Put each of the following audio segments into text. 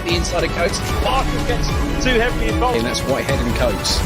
the inside of Coates. Barker gets too heavily involved. And that's Whitehead and Coates.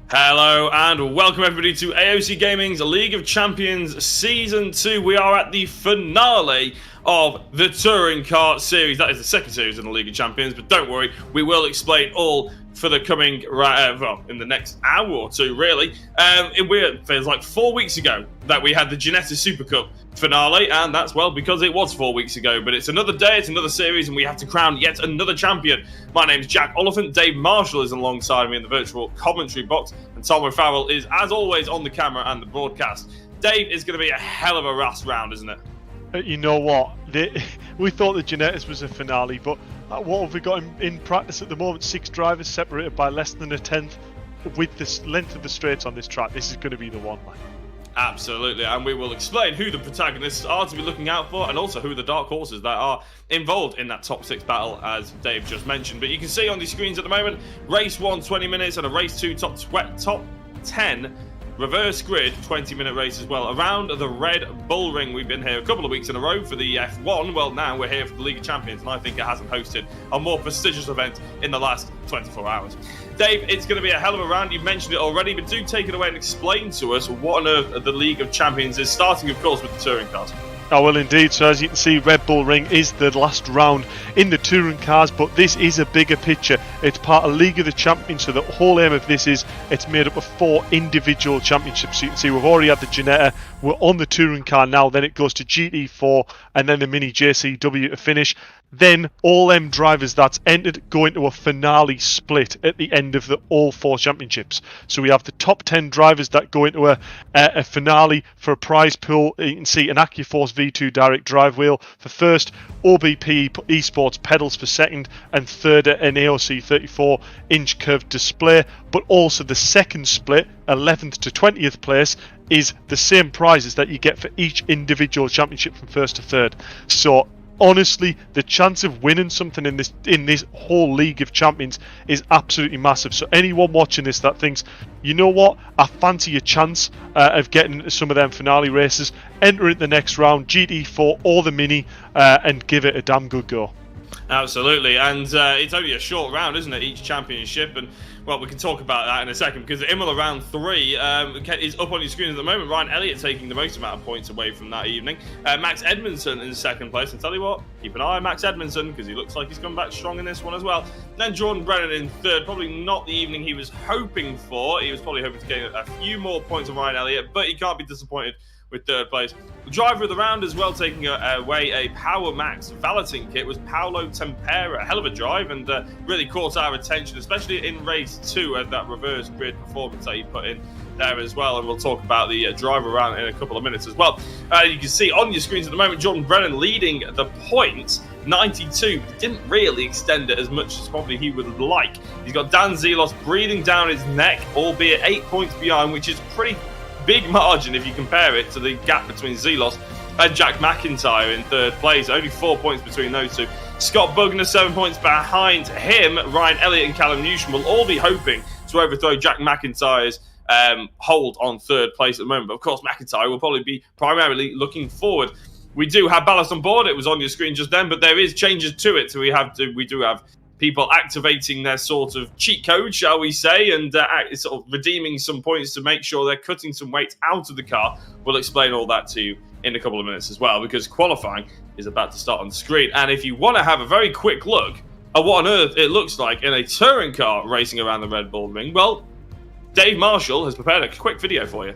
Hello and welcome everybody to AOC Gaming's League of Champions Season 2. We are at the finale of the Touring Car Series. That is the second series in the League of Champions, but don't worry, we will explain all for the coming, in the next hour or two, really. It feels like 4 weeks ago that we had the Ginetta Super Cup finale, and that's, well, because it was 4 weeks ago, but it's another day, it's another series, and we have to crown yet another champion. My name's Jack Oliphant. Dave Marshall is alongside me in the virtual commentary box, and Tom O'Farrell is, as always, on the camera and the broadcast. Dave, is going to be a hell of a last round, isn't it? You know what? We thought the Ginettas was a finale, but what have we got in practice at the moment? 6 drivers separated by less than a tenth. With this length of the straights on this track, this is going to be the one, man. Absolutely, and we will explain who the protagonists are to be looking out for, and also who the dark horses that are involved in that top 6 battle, as Dave just mentioned. But you can see on the screens at the moment, race 1, 20 minutes, and a race 2, top 10 reverse grid 20-minute race as well around the Red Bull Ring. We've been here a couple of weeks in a row for the F1. Well, now we're here for the League of Champions, and I think it hasn't hosted a more prestigious event in the last 24 hours. Dave, it's going to be a hell of a round. You've mentioned it already, but do take it away and explain to us what on earth the League of Champions is, starting, of course, with the touring cars. Oh, well, indeed. So as you can see, Red Bull Ring is the last round in the touring cars, but this is a bigger picture. It's part of League of the Champions, so the whole aim of this is it's made up of 4 individual championships. So you can see we've already had the Ginetta, we're on the touring car now, then it goes to GT4 and then the Mini JCW to finish. Then all them drivers that's entered go into a finale split at the end of all 4 championships. So we have the top 10 drivers that go into a finale for a prize pool. You can see an AccuForce V2 direct drive wheel for first, OBP Esports pedals for second, and third an AOC 34-inch curved display. But also the second split, 11th to 20th place, is the same prizes that you get for each individual championship from first to third. So honestly, the chance of winning something in this whole League of Champions is absolutely massive. So anyone watching this that thinks, you know what, I fancy a chance of getting into some of them finale races, enter into the next round, GT4 or the Mini, and give it a damn good go. Absolutely, and it's only a short round, isn't it, each championship? And well, we can talk about that in a second, because the Imola round 3 is up on your screen at the moment. Ryan Elliott taking the most amount of points away from that evening. Max Edmundson in second place, and tell you what, keep an eye on Max Edmundson, because he looks like he's come back strong in this one as well. Then Jordan Brennan in third, probably not the evening he was hoping for. He was probably hoping to gain a few more points on Ryan Elliott, but he can't be disappointed with third place. The driver of the round as well, taking away a Power Max valeting kit, was Paulo Tempera. A hell of a drive, and really caught our attention, especially in race 2 and that reverse grid performance that he put in there as well. And we'll talk about the driver round in a couple of minutes as well. You can see on your screens at the moment, Jordan Brennan leading the points, 92. He didn't really extend it as much as probably he would like. He's got Dan Zelos breathing down his neck, albeit 8 points behind, which is pretty big margin if you compare it to the gap between Zelos and Jack McIntyre in third place. Only 4 points between those two. Scott Bugner 7 points behind him. Ryan Elliott and Callum Newsham will all be hoping to overthrow Jack McIntyre's hold on third place at the moment. But of course, McIntyre will probably be primarily looking forward. We do have ballast on board. It was on your screen just then, but there is changes to it. So we do have people activating their sort of cheat code, shall we say, and sort of redeeming some points to make sure they're cutting some weight out of the car. We'll explain all that to you in a couple of minutes as well, because qualifying is about to start on the screen. And if you want to have a very quick look at what on earth it looks like in a touring car racing around the Red Bull Ring, well, Dave Marshall has prepared a quick video for you.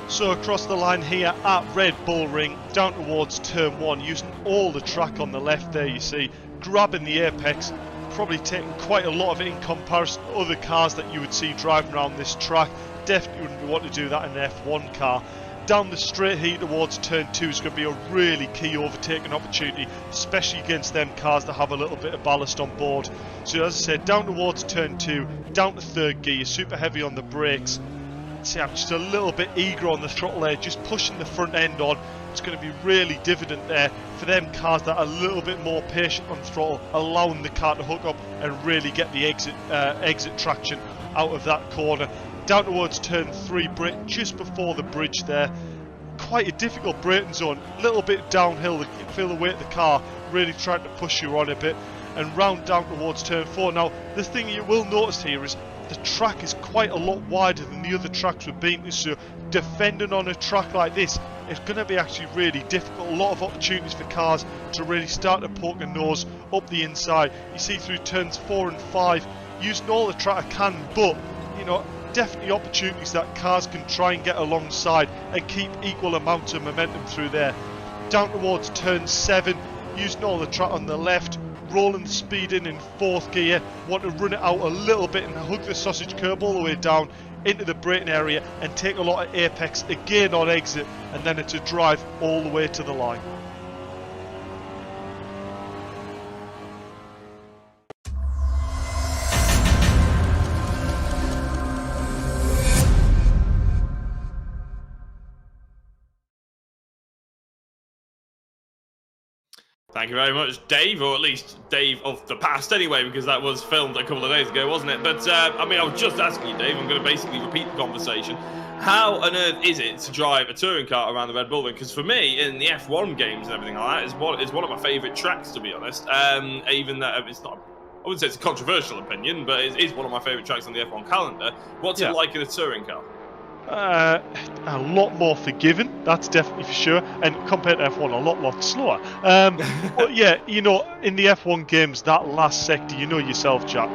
So across the line here at Red Bull Ring, down towards turn 1, using all the track on the left there, you see, grabbing the apex, probably taking quite a lot of it in comparison to other cars that you would see driving around this track. Definitely wouldn't want to do that in an F1 car. Down the straight here towards turn 2 is going to be a really key overtaking opportunity, especially against them cars that have a little bit of ballast on board. So as I said, down towards turn 2, down to third gear, super heavy on the brakes. See, I'm just a little bit eager on the throttle there, just pushing the front end on. It's going to be really dividend there for them cars that are a little bit more patient on the throttle, allowing the car to hook up and really get the exit traction out of that corner. Down towards turn 3, brake just before the bridge there. Quite a difficult braking zone, a little bit downhill. You can feel the weight of the car really trying to push you on a bit. And round down towards turn 4. Now, the thing you will notice here is the track is quite a lot wider than the other tracks we've been to, so defending on a track like this, it's going to be actually really difficult. A lot of opportunities for cars to really start to poke a nose up the inside. You see through turns 4 and 5, using all the track I can, but, you know, definitely opportunities that cars can try and get alongside and keep equal amounts of momentum through there. Down towards turn 7, using all the track on the left, rolling the speed in 4th gear, want to run it out a little bit and hug the sausage curb all the way down into the braking area and take a lot of apex again on exit, and then it's a drive all the way to the line. Thank you very much, Dave, or at least Dave of the past anyway, because that was filmed a couple of days ago, wasn't it? But, I mean, I was just asking you, Dave, I'm going to basically repeat the conversation. How on earth is it to drive a touring car around the Red Bull Ring? Because for me, in the F1 games and everything like that, it's one of my favourite tracks, to be honest. Even that it's not, I wouldn't say it's a controversial opinion, but it is one of my favourite tracks on the F1 calendar. What's it like in a touring car? A lot more forgiving, that's definitely for sure, and compared to F1 a lot slower. But yeah, you know, in the F1 games, that last sector, you know yourself, Jack,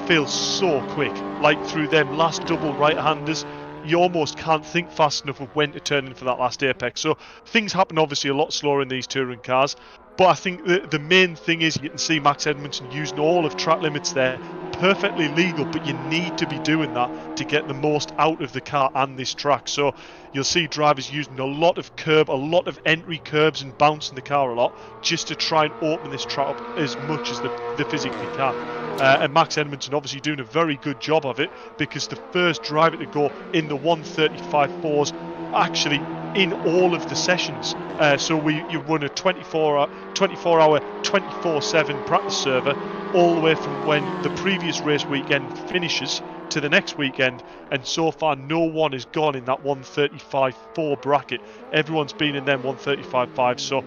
feels so quick. Like through them last double right-handers, you almost can't think fast enough of when to turn in for that last apex. So things happen obviously a lot slower in these touring cars, but I think the main thing is you can see Max Edmundson using all of track limits there, perfectly legal, but you need to be doing that to get the most out of the car and this track. So you'll see drivers using a lot of curb, a lot of entry curbs and bouncing the car a lot just to try and open this track up as much as they physically can. And Max Edmundson obviously doing a very good job of it, because the first driver to go in the 1:35.4s actually in all of the sessions. So you run a 24-hour, 24/7 practice server all the way from when the previous race weekend finishes to the next weekend, and so far no one has gone in that 1:35.4 bracket. Everyone's been in them 1:35.5, so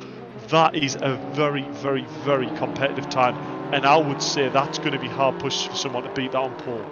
that is a very, very, very competitive time, and I would say that's going to be hard push for someone to beat that on pole.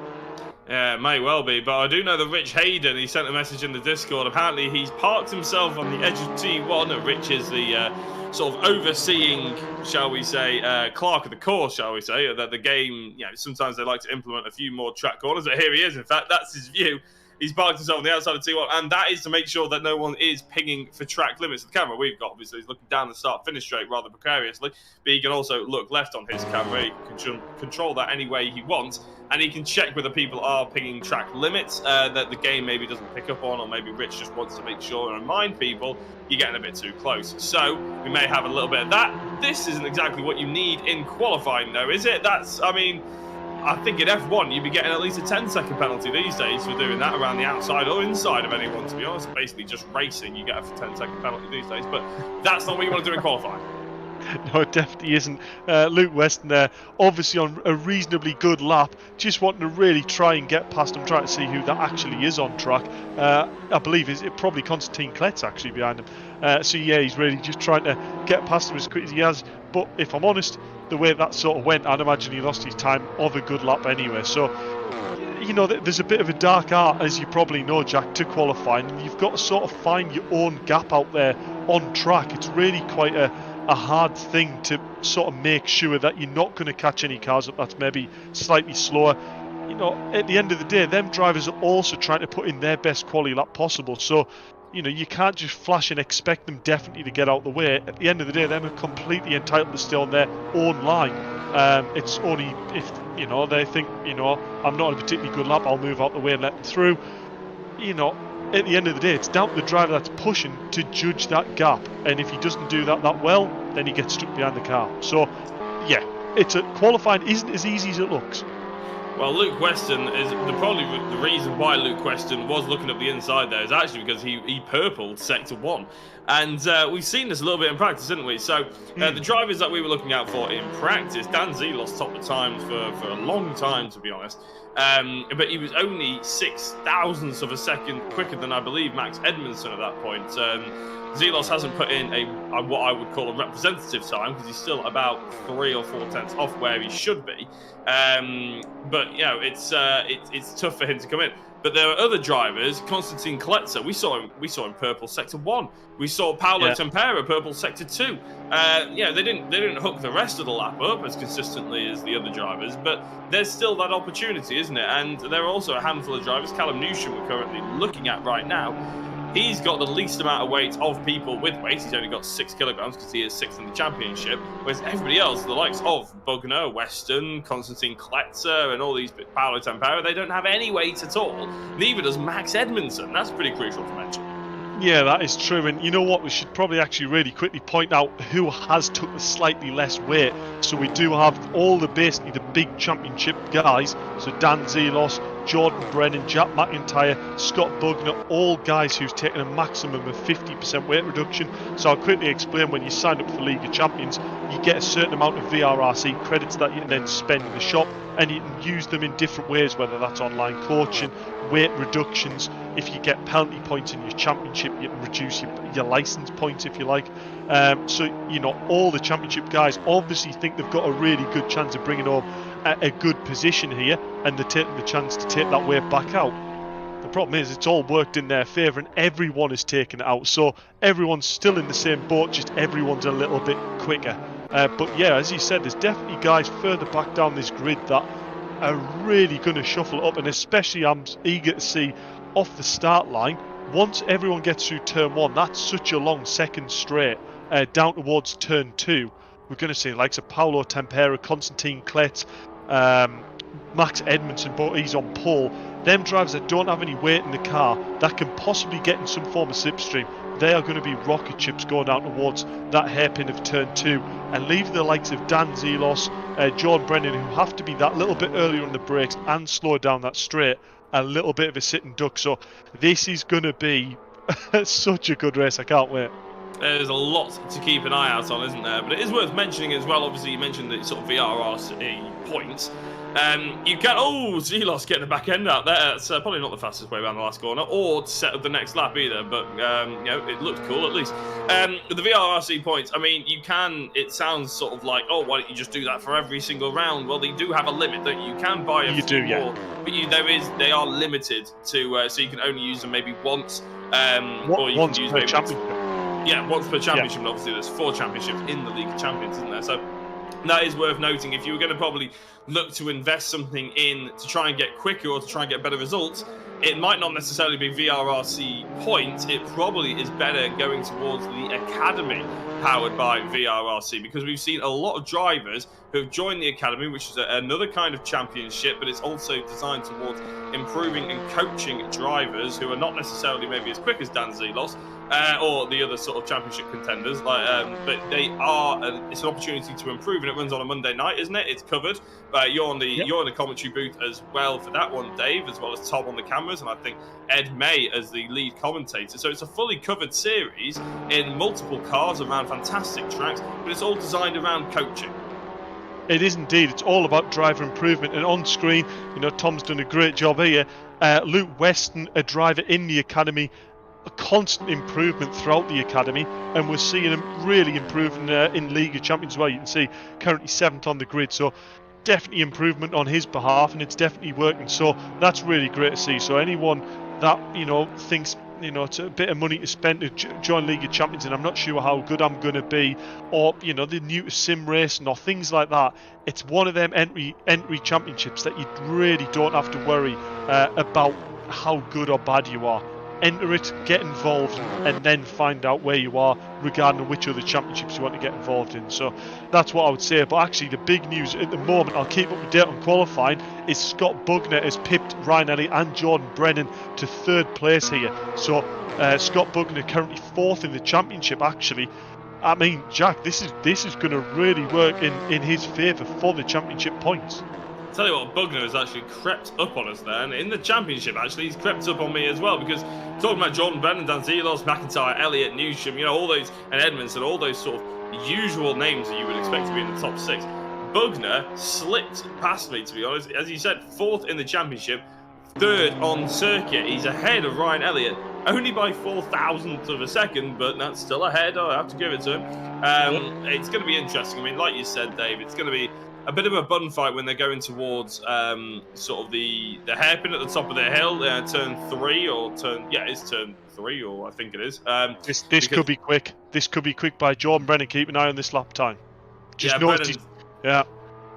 Yeah, it may well be, but I do know that Rich Hayden, he sent a message in the Discord. Apparently, he's parked himself on the edge of T1. Rich is the sort of overseeing, shall we say, clerk of the course, shall we say, that the game, sometimes they like to implement a few more track corners, but here he is. In fact, that's his view. He's parked himself on the outside of T1, and that is to make sure that no one is pinging for track limits. The camera we've got, obviously, he's looking down the start-finish straight rather precariously, but he can also look left on his camera. He can control that any way he wants, and he can check whether people are pinging track limits that the game maybe doesn't pick up on, or maybe Rich just wants to make sure and remind people you're getting a bit too close. So we may have a little bit of that. This isn't exactly what you need in qualifying, though, is it? I think in F1 you'd be getting at least a 10-second penalty these days for doing that around the outside or inside of anyone, to be honest. Basically just racing, you get a 10-second penalty these days, but that's not what you want to do in qualifying. No, it definitely isn't. Luke Weston there, obviously on a reasonably good lap, just wanting to really try and get past him, trying to see who that actually is on track. I believe it's probably Constantine Kletz actually behind him. So yeah, he's really just trying to get past him as quick as he has. But if I'm honest, the way that sort of went, I'd imagine he lost his time of a good lap anyway. So, there's a bit of a dark art, as you probably know, Jack, to qualifying. And you've got to sort of find your own gap out there on track. It's really quite a hard thing to sort of make sure that you're not going to catch any cars up that's maybe slightly slower. At the end of the day, them drivers are also trying to put in their best quali lap possible. So, you can't just flash and expect them definitely to get out the way. At the end of the day, them are completely entitled to stay on their own line. It's only if, they think, I'm not a particularly good lap, I'll move out the way and let them through. At the end of the day, it's down to the driver that's pushing to judge that gap. And if he doesn't do that well, then he gets stuck behind the car. So, yeah, qualifying isn't as easy as it looks. Well, Luke Weston is probably the reason why Luke Weston was looking up the inside there is actually because he purpled sector 1. And we've seen this a little bit in practice, didn't we? So the drivers that we were looking out for in practice, Dan Zelos topped the times for a long time, to be honest. But he was only 0.006 of a second quicker than, I believe, Max Edmundson at that point. Zelos hasn't put in what I would call a representative time, because he's still about 3 or 4 tenths off where he should be. But it's tough for him to come in. But there are other drivers. Constantine Kletzer, we saw him purple sector 1. We saw Paulo Tempera purple sector 2. They didn't hook the rest of the lap up as consistently as the other drivers, but there's still that opportunity, isn't it? And there are also a handful of drivers. Callum Newsham we're currently looking at right now. He's got the least amount of weight of people with weight. He's only got 6 kilograms because he is 6th in the championship. Whereas everybody else, the likes of Bugner, Weston, Constantine Kletzer, and all these, Paulo Tempera, they don't have any weight at all. Neither does Max Edmundson. That's pretty crucial to mention. Yeah, that is true. And you know what? We should probably actually really quickly point out who has took the slightly less weight. So we do have basically the big championship guys. So Dan Zelos, Jordan Brennan, Jack McIntyre, Scott Bugner, all guys who've taken a maximum of 50% weight reduction. So I'll quickly explain, when you sign up for League of Champions, you get a certain amount of VRRC credits that you can then spend in the shop, and you can use them in different ways, whether that's online coaching, weight reductions. If you get penalty points in your championship, you can reduce your license points if you like. So all the championship guys obviously think they've got a really good chance of bringing home a good position here, and they're taking the chance to take that weight back out. The problem is it's all worked in their favour, and everyone is taking it out. So everyone's still in the same boat, just everyone's a little bit quicker. But yeah, as you said, there's definitely guys further back down this grid that are really going to shuffle up, and especially I'm eager to see off the start line, once everyone gets through turn 1, that's such a long second straight, down towards turn 2, we're going to see likes of Paulo Tempera, Constantine Kletz, Max Edmundson, but he's on pole. Them drivers that don't have any weight in the car that can possibly get in some form of slipstream, they are going to be rocket ships going down towards that hairpin of turn 2, and leave the likes of Dan Zelos, Jordan Brennan, who have to be that little bit earlier on the brakes and slow down that straight, a little bit of a sitting duck. So this is going to be such a good race. I can't wait. There's a lot to keep an eye out on, isn't there? But it is worth mentioning as well. Obviously, you mentioned the sort of VRRC points. You can... Oh, Zelos getting the back end out there. That's probably not the fastest way around the last corner, or to set up the next lap either. But, you know, it looked cool at least. The VRRC points, I mean, you can... It sounds sort of like, oh, why don't you just do that for every single round? Well, they do have a limit, don't you? You can buy a few more, but they are limited to... so you can only use them maybe once. Or you once can use per maybe... championship. Yeah, once per championship, and obviously there's 4 championships in the League of Champions, isn't there? So that is worth noting. If you were going to probably look to invest something in to try and get quicker or to try and get better results, it might not necessarily be VRRC points. It probably is better going towards the Academy powered by VRRC, because we've seen a lot of drivers who have joined the Academy, which is another kind of championship, but it's also designed towards improving and coaching drivers who are not necessarily maybe as quick as Dan Zelos or the other sort of championship contenders, but they are. It's an opportunity to improve, and it runs on a Monday night, isn't it? It's covered. You're in the commentary booth as well for that one, Dave, as well as Tom on the cameras, and I think Ed May as the lead commentator. So it's a fully covered series in multiple cars around fantastic tracks, but it's all designed around coaching. It is indeed. It's all about driver improvement. And on screen, you know, Tom's done a great job here. Luke Weston, a driver in the Academy, a constant improvement throughout the Academy, and we're seeing him really improving in League of Champions as well. You can see currently 7th on the grid, so definitely improvement on his behalf, and it's definitely working. So that's really great to see. So anyone that, you know, thinks, you know, it's a bit of money to spend to join League of Champions and I'm not sure how good I'm going to be, or, you know, they're new to sim racing or things like that, it's one of them entry championships that you really don't have to worry about how good or bad you are. Enter it, get involved, and then find out where you are regarding which other championships you want to get involved in. So that's what I would say. But actually the big news at the moment, I'll keep up to date on qualifying, is Scott Bugner has pipped Ryan Elliott and Jordan Brennan to 3rd place here. So Scott Bugner currently 4th in the championship actually. I mean, Jack, this is going to really work in his favour for the championship points. Tell you what, Bugner has actually crept up on us there, and in the championship actually he's crept up on me as well, because talking about Jordan Brennan, Dan Zelos, McIntyre, Elliott, Newsham, you know, all those, and Edmundson, all those sort of usual names that you would expect to be in the top 6. Bugner slipped past me, to be honest. As you said, 4th in the championship, 3rd on circuit. He's ahead of Ryan Elliott, only by 4,000th of a second, but that's still ahead. I have to give it to him. It's going to be interesting. I mean, like you said, Dave, it's going to be a bit of a bun fight when they're going towards sort of the hairpin at the top of their hill, turn 3 or turn... Yeah, it's turn 3, or I think it is. This could be quick. This could be quick by Jordan Brennan. Keep an eye on this lap time. Just notice. Yeah.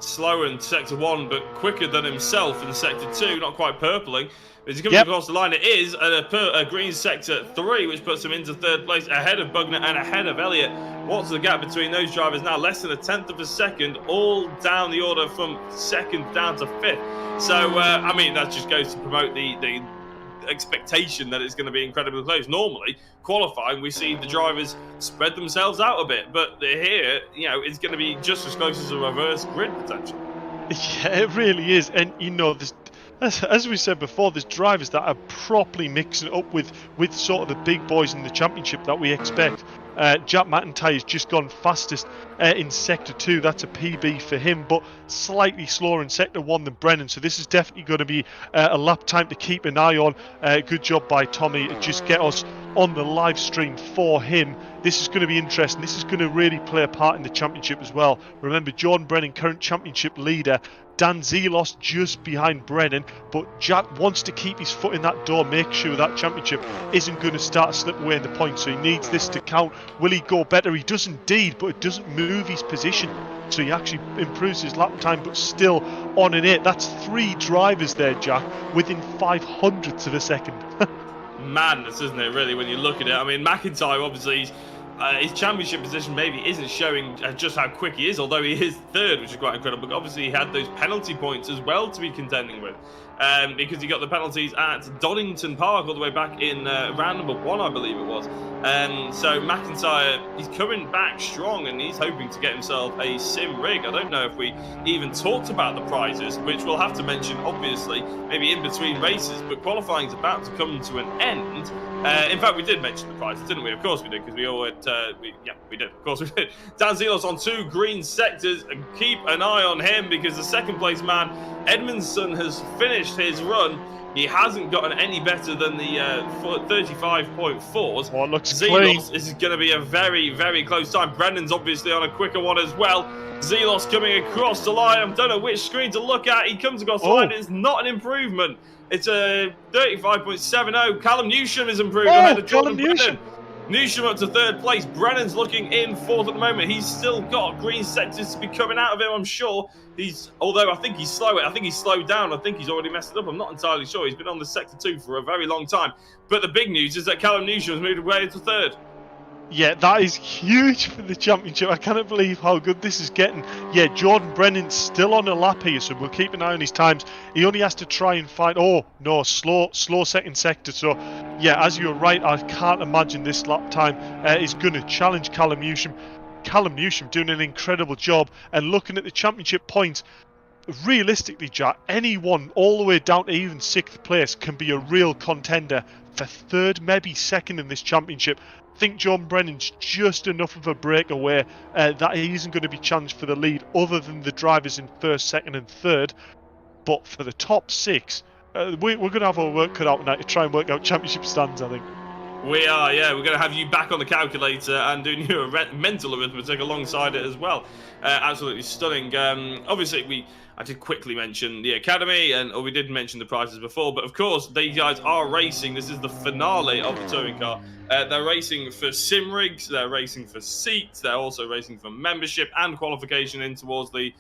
Slower in sector 1, but quicker than himself in sector 2. Not quite purpling. As he comes across the line, it is a green sector 3, which puts him into 3rd place, ahead of Bugner and ahead of Elliott. What's the gap between those drivers now? Less than 1/10 of a second, all down the order from 2nd down to 5th. So, I mean, that just goes to promote the expectation that it's going to be incredibly close. Normally, qualifying, we see the drivers spread themselves out a bit, but here, you know, it's going to be just as close as a reverse grid potentially. Yeah, it really is. And, you know, this... As we said before, there's drivers that are properly mixing up with sort of the big boys in the championship that we expect. Jack McIntyre has just gone fastest in Sector 2. That's a PB for him, but slightly slower in Sector 1 than Brennan. So this is definitely going to be a lap time to keep an eye on. Good job by Tommy to just get us on the live stream for him. This is going to be interesting. This is going to really play a part in the championship as well. Remember, Jordan Brennan, current championship leader. Dan Zelos just behind Brennan, but Jack wants to keep his foot in that door, make sure that championship isn't going to start to slip away in the points, so he needs this to count. Will he go better? He does indeed, but it doesn't move his position, so he actually improves his lap time, but still on an 8. That's 3 drivers there, Jack, within 500ths of a second. Madness, isn't it, really, when you look at it? I mean, McIntyre, obviously, his championship position maybe isn't showing just how quick he is, although he is third, which is quite incredible. But obviously he had those penalty points as well to be contending with, because he got the penalties at Donington Park all the way back in round number 1, I believe it was. So McIntyre, he's coming back strong, and he's hoping to get himself a sim rig. I don't know if we even talked about the prizes, which we'll have to mention, obviously, maybe in between races, but qualifying is about to come to an end. In fact, we did mention the prizes, didn't we? Of course we did, because we all had, we did. Of course we did. Dan Zelos on 2 green sectors, and keep an eye on him, because the second place man, Edmundson, has finished his run. He hasn't gotten any better than the 35.4s. Oh, it looks Zelos, clean. this is going to be a very, very close time. Brennan's obviously on a quicker one as well. Zelos coming across the line. I don't know which screen to look at. He comes across the line. It's not an improvement. It's a 35.70. Callum Newsham is improved ahead of Jordan Brennan. Newsham up to 3rd place. Brennan's looking in 4th at the moment. He's still got green sectors to be coming out of him, I'm sure. Although I think he's slow. I think he's slowed down. I think he's already messed it up. I'm not entirely sure. He's been on the sector 2 for a very long time. But the big news is that Callum Newsham has moved away to 3rd. Yeah, that is huge for the championship. I cannot believe how good this is getting. Yeah, Jordan Brennan's still on a lap here, so we'll keep an eye on his times. He only has to try and find... Oh, no, slow second sector. So, yeah, as you're right, I can't imagine this lap time is going to challenge Callum Newsham. Callum Newsham doing an incredible job. And looking at the championship points, realistically, Jack, anyone all the way down to even 6th place can be a real contender for 3rd, maybe 2nd in this championship. I think Jordan Brennan's just enough of a breakaway that he isn't going to be challenged for the lead other than the drivers in 1st, 2nd and 3rd. But for the top 6, we're going to have our work cut out tonight to try and work out championship stands, I think. We are, yeah. We're going to have you back on the calculator and doing your mental arithmetic alongside it as well. Absolutely stunning. Obviously, I did quickly mention the academy, or we did mention the prizes before, but of course, these guys are racing. This is the finale of the touring car. They're racing for sim rigs, they're racing for seats, they're also racing for membership and qualification in towards the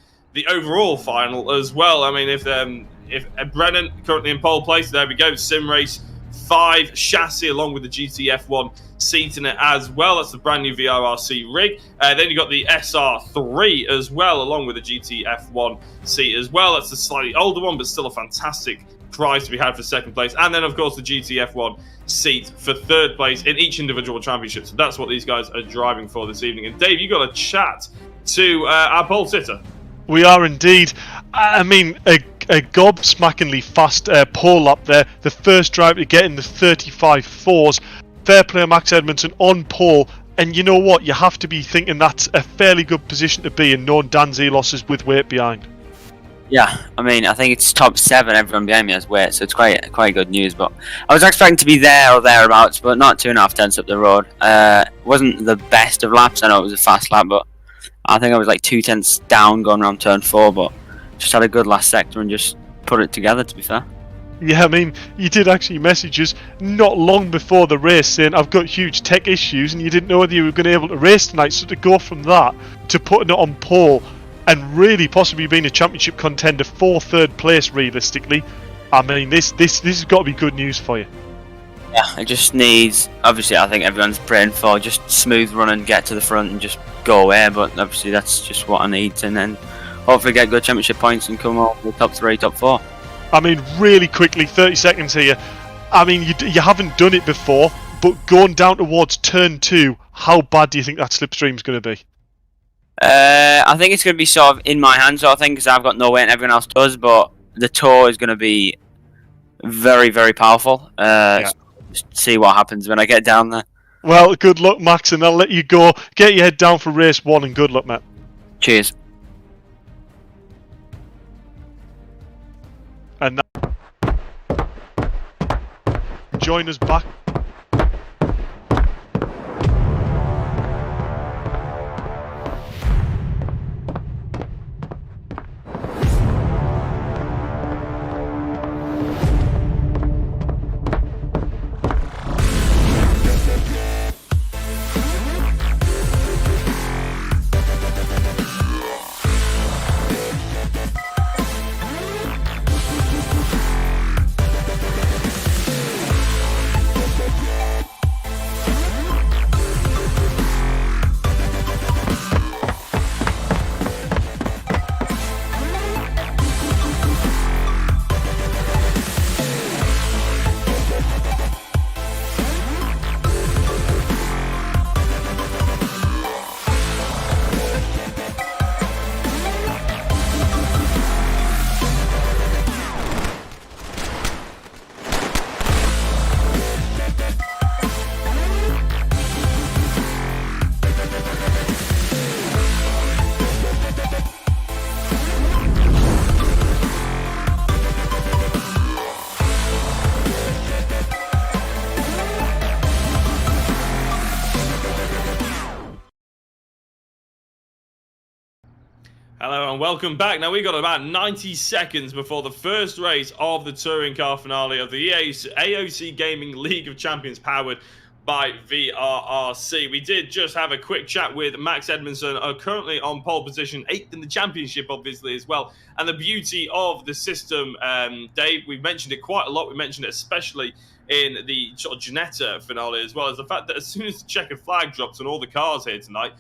overall final as well. I mean, if Brennan currently in pole place, there we go, sim race 5 chassis along with the GTF1 seat in it as well. That's the brand new VRRC rig. Then you've got the SR3 as well, along with the GTF1 seat as well. That's the slightly older one, but still a fantastic prize to be had for 2nd place. And then, of course, the GTF1 seat for 3rd place in each individual championship. So that's what these guys are driving for this evening. And Dave, you got a chat to our pole sitter. We are indeed. I mean, a gobsmackingly fast pole up there. The first driver to get in the 35.4s. Fair play, Max Edmundson on pole. And you know what? You have to be thinking that's a fairly good position to be in, knowing Dan Zelos is with weight behind. Yeah, I mean, I think it's top 7. Everyone behind me has weight, so it's quite good news. But I was expecting to be there or thereabouts, but not 2.5 tenths up the road. Wasn't the best of laps. I know it was a fast lap, but I think I was like 2 tenths down going around turn 4. But just had a good last sector and just put it together, to be fair. Yeah, I mean, you did actually message us not long before the race saying, I've got huge tech issues, and you didn't know whether you were going to be able to race tonight. So to go from that to putting it on pole and really possibly being a championship contender for 3rd place realistically, I mean, this has got to be good news for you. Yeah, it just needs, obviously I think everyone's praying for just smooth run and get to the front and just go away, but obviously that's just what I need, and then hopefully get good championship points and come up with top 3, top 4. I mean, really quickly, 30 seconds here. I mean, you haven't done it before, but going down towards turn 2, how bad do you think that slipstream's going to be? I think it's going to be sort of in my hands, sort of thing, because I've got no weight and everyone else does, but the toe is going to be very, very powerful. Yeah. Just see what happens when I get down there. Well, good luck, Max, and I'll let you go. Get your head down for race 1, and good luck, mate. Cheers. And now, join us back. Hello and welcome back. Now we got about 90 seconds before the first race of the touring car finale of the AOC Gaming League of Champions powered by VRRC. We did just have a quick chat with Max Edmundson, currently on pole position, 8th in the championship, obviously, as well. And the beauty of the system, Dave, we've mentioned it quite a lot. We mentioned it especially in the sort of Ginetta finale, as well as the fact that as soon as the checkered flag drops on all the cars here tonight,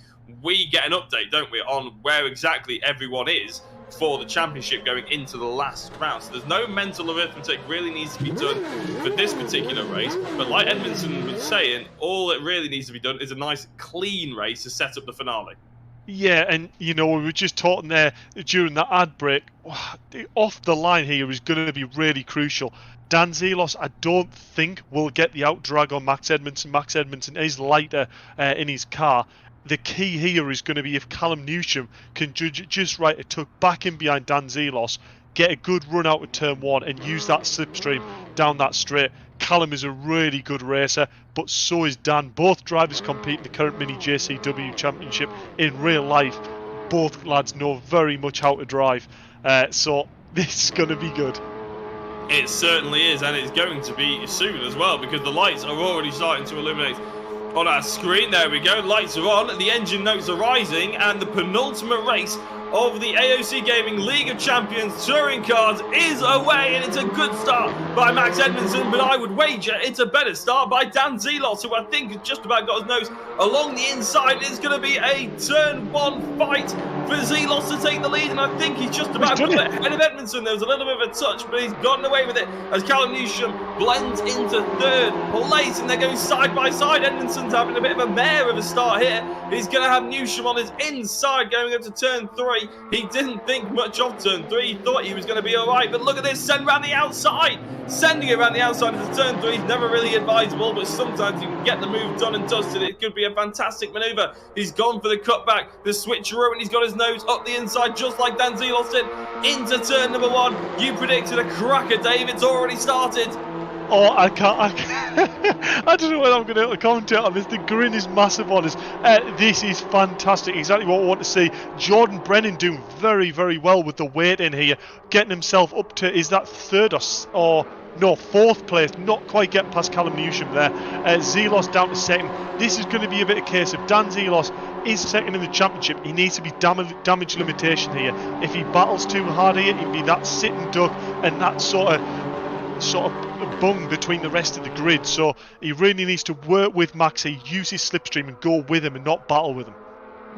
we get an update, don't we, on where exactly everyone is for the championship going into the last round. So there's no mental arithmetic really needs to be done for this particular race. But like Edmundson was saying, all that really needs to be done is a nice clean race to set up the finale. Yeah, and you know, we were just talking there during the ad break. Off the line here is going to be really crucial. Dan Zelos, I don't think, will get the out drag on Max Edmundson. Max Edmundson is lighter in his car. The key here is going to be if Callum Newsham can judge it just right, it took back in behind Dan Zelos, get a good run out of turn one and use that slipstream down that straight. Callum is a really good racer, but so is Dan. Both drivers compete in the current Mini JCW Championship in real life. Both lads know very much how to drive, so this is going to be good. It certainly is, and it's going to be soon as well, because the lights are already starting to illuminate on our screen. There we go, lights are on, the engine notes are rising, and the penultimate race of the AOC Gaming League of Champions Touring Cars is away, and it's a good start by Max Edmundson, but I would wager it's a better start by Dan Zelos, who I think has just about got his nose along the inside. It's going to be a turn one fight for Zelos to take the lead, and I think he's just about got ahead of Edmundson. There was a little bit of a touch, but he's gotten away with it as Callum Newsham blends into third place, and they're going side by side. Edmundson's having a bit of a mare of a start here. He's going to have Newsham on his inside going up to turn 3. He didn't think much of turn 3. He thought he was going to be all right, but look at this, send around the outside. Sending it around the outside into turn 3 is never really advisable, but sometimes you can get the move done and dusted. It could be a fantastic manoeuvre. He's gone for the cutback, the switcheroo, and he's got his nose up the inside, just like Dan Zelos did, into turn number 1. You predicted a cracker, Dave. It's already started. Oh, I can't. I don't know whether I'm going to commentate on this. The grin is massive on us. This is fantastic. Exactly what we want to see. Jordan Brennan doing very, very well with the weight in here, getting himself up to, is that third or no, fourth place. Not quite getting past Callum Newsham there. Zelos down to second. This is going to be a bit of a case of Dan Zelos is second in the championship. He needs to be damage limitation here. If he battles too hard here, he'll be that sitting duck and that sort of bung between the rest of the grid. So he really needs to work with Max, use his slipstream and go with him and not battle with him.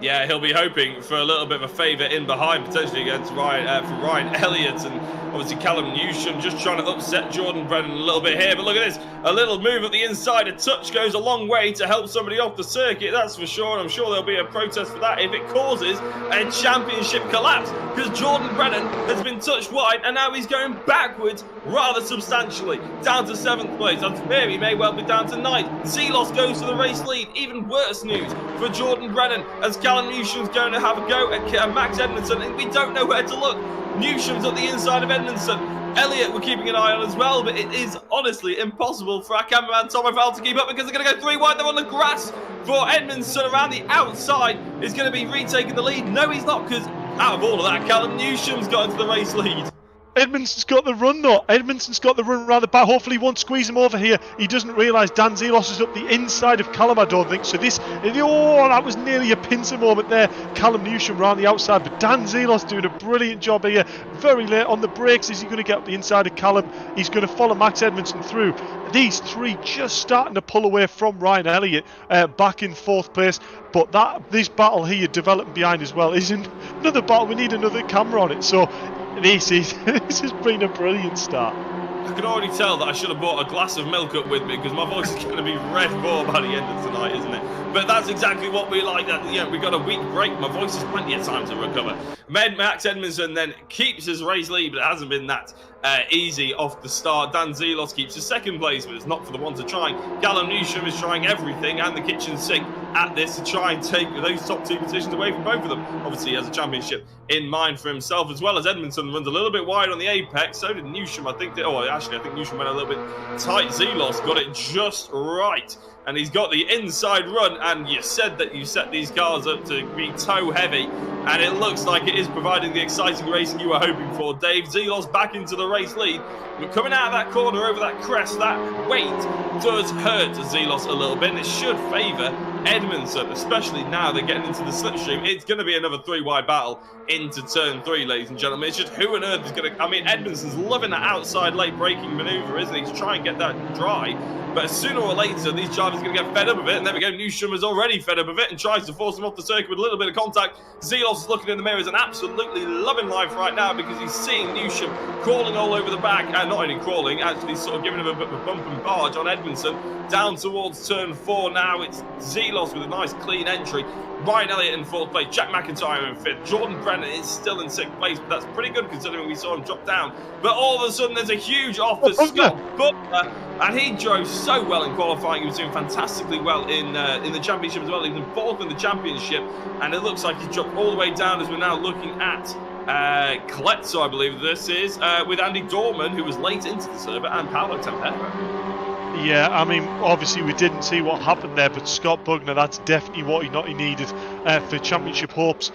Yeah, he'll be hoping for a little bit of a favour in behind, potentially against Ryan Elliott, and obviously Callum Newsham just trying to upset Jordan Brennan a little bit here. But look at this, a little move at the inside, a touch goes a long way to help somebody off the circuit, that's for sure. And I'm sure there'll be a protest for that if it causes a championship collapse, because Jordan Brennan has been touched wide and now he's going backwards rather substantially, down to 7th place. That's fair, he may well be down to 9th. Zelos goes to the race lead. Even worse news for Jordan Brennan, as Callum Newsham's going to have a go at Max Edmundson, and we don't know where to look. Newsham's at the inside of Edmundson. Elliott we're keeping an eye on as well, but it is honestly impossible for our cameraman Tom O'Farrell to keep up, because they're going to go 3 wide. They're on the grass for Edmundson around the outside. Is going to be retaking the lead. No, he's not, because out of all of that, Callum Newsham's got into the race lead. Edmundson's got the run though. Edmundson's got the run around the back. Hopefully he won't squeeze him over here. He doesn't realise Dan Zelos is up the inside of Callum, I don't think. So this, oh, that was nearly a pincer moment there. Callum Newsham around the outside, but Dan Zelos doing a brilliant job here. Very late on the brakes. Is he going to get up the inside of Callum? He's going to follow Max Edmundson through. These three just starting to pull away from Ryan Elliott back in 4th place. But this battle here developing behind as well is another battle. We need another camera on it. So this has been a brilliant start. I can already tell that I should have brought a glass of milk up with me, because my voice is going to be red raw by the end of tonight, isn't it? But that's exactly what we like. That, you know, we got a week break. My voice has plenty of time to recover. Max Edmundson then keeps his race lead, but it hasn't been that easy off the start. Dan Zelos keeps his 2nd place, but it's not for the want of trying. Callum Newsham is trying everything and the kitchen sink at this to try and take those top 2 positions away from both of them. Obviously, he has a championship in mind for himself, as well as Edmundson runs a little bit wide on the apex. So did Newsham, I think. I think Newsham went a little bit tight. Zelos got it just right and he's got the inside run. And you said that you set these cars up to be toe heavy, and it looks like it is providing the exciting racing you were hoping for. Dave Zelos back into the race lead, but coming out of that corner over that crest, that weight does hurt Zelos a little bit, and it should favour Edmundson, especially now they're getting into the slipstream. It's going to be another 3-wide battle into turn 3, ladies and gentlemen. It's just who on earth is going to... I mean, Edmundson's loving that outside late braking manoeuvre, isn't he, to try and get that dry. But sooner or later, these drivers are going to get fed up of it. And there we go, Newsham is already fed up of it and tries to force him off the circuit with a little bit of contact. Zelos is looking in the mirrors and absolutely loving life right now because he's seeing Newsham crawling all over the back. And not only crawling, actually sort of giving him a bit of a bump and barge on Edmundson. Down towards turn 4 now. It's Zelos with a nice clean entry. Ryan Elliott in 4th place, Jack McIntyre in 5th. Jordan Brennan is still in 6th place, but that's pretty good considering we saw him drop down. But all of a sudden, there's a huge off for Scott Butler, and he drove so well in qualifying. He was doing fantastically well in the championship as well. He was 4th in the championship, and it looks like he's dropped all the way down as we're now looking at Kletzer, I believe this is, with Andy Dorman, who was late into the server, and Paulo Tempera. Yeah, I mean, obviously we didn't see what happened there, but Scott Bugner, that's definitely what he needed for championship hopes.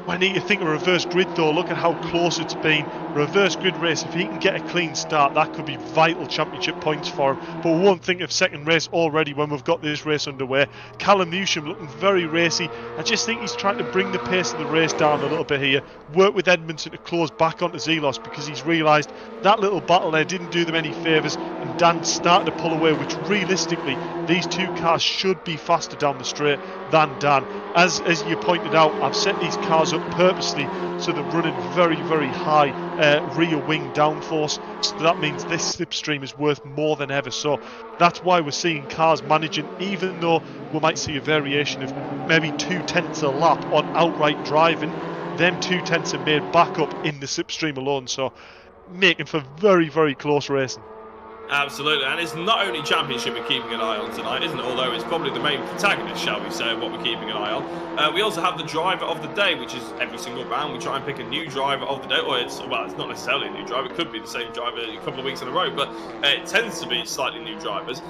When you think of reverse grid though, look at how close it's been. Reverse grid race, if he can get a clean start, that could be vital championship points for him. But we won't think of second race already when we've got this race underway. Callum Newsham looking very racy. I just think he's trying to bring the pace of the race down a little bit here. Work with Edmundson to close back onto Zelos because he's realised that little battle there didn't do them any favours, and Dan's starting to pull away, which realistically these two cars should be faster down the straight than Dan. As you pointed out, I've set these cars up purposely so they're running very, very high rear wing downforce, so that means this slipstream is worth more than ever. So that's why we're seeing cars managing, even though we might see a variation of maybe 2/10 a lap on outright driving, them 2/10 are made back up in the slipstream alone, so making for very, very close racing. Absolutely, and it's not only championship we're keeping an eye on tonight, isn't it? Although it's probably the main protagonist, shall we say, of what we're keeping an eye on. We also have the driver of the day, which is every single round we try and pick a new driver of the day. Or it's not necessarily a new driver; it could be the same driver a couple of weeks in a row, but it tends to be slightly new drivers,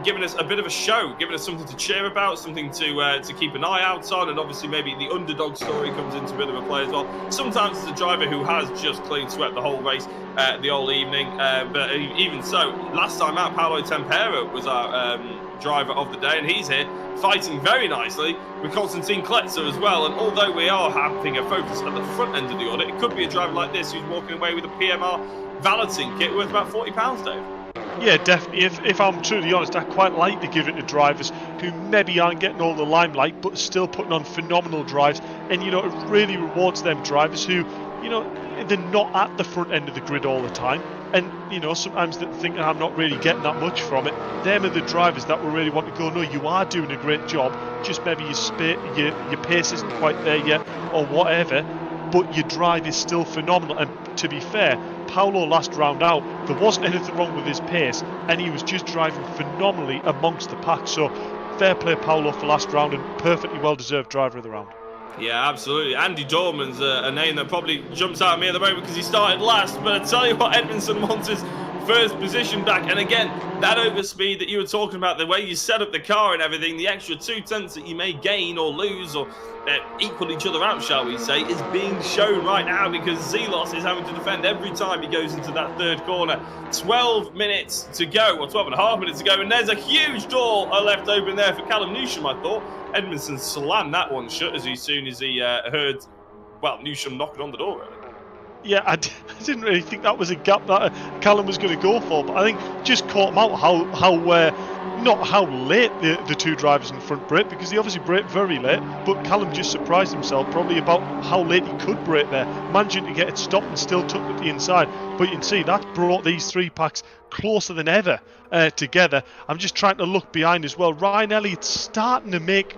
giving us a bit of a show, giving us something to cheer about, something to keep an eye out on, and obviously maybe the underdog story comes into a bit of a play as well. Sometimes it's a driver who has just clean swept the whole race the whole evening, but even so. Last time out, Paulo Tempera was our driver of the day, and he's here fighting very nicely with Konstantin Kletzer as well. And although we are having a focus at the front end of the order, it could be a driver like this who's walking away with a PMR valeting kit worth about £40, Dave. Yeah, definitely. If I'm truly honest, I quite like to give it to drivers who maybe aren't getting all the limelight, but still putting on phenomenal drives. And, you know, it really rewards them drivers who, you know, they're not at the front end of the grid all the time. And, you know, sometimes they think I'm not really getting that much from it. Them are the drivers that will really want to go, no, you are doing a great job, just maybe your pace isn't quite there yet or whatever, but your drive is still phenomenal. And to be fair, Paulo last round out, there wasn't anything wrong with his pace, and he was just driving phenomenally amongst the pack. So fair play Paulo for last round, and perfectly well-deserved driver of the round. Yeah, absolutely. Andy Dorman's a name that probably jumps out at me at the moment because he started last. But I tell you what, Edmundson wants his first position back. And again, that overspeed that you were talking about, the way you set up the car and everything, the extra 2/10 that you may gain or lose or equal each other out, shall we say, is being shown right now because Zelos is having to defend every time he goes into that third corner. 12 minutes to go, or 12 and a half minutes to go, and there's a huge door left open there for Callum Newsham, I thought. Edmundson slammed that one shut as soon as he heard, well, Newsham knocking on the door, really. Yeah, I didn't really think that was a gap that Callum was going to go for, but I think just caught him out not how late the two drivers in front brake, because he obviously braked very late, but Callum just surprised himself probably about how late he could brake there, managing to get it stopped and still took it to the inside. But you can see that brought these three packs closer than ever together. I'm just trying to look behind as well. Ryan Elliott's starting to make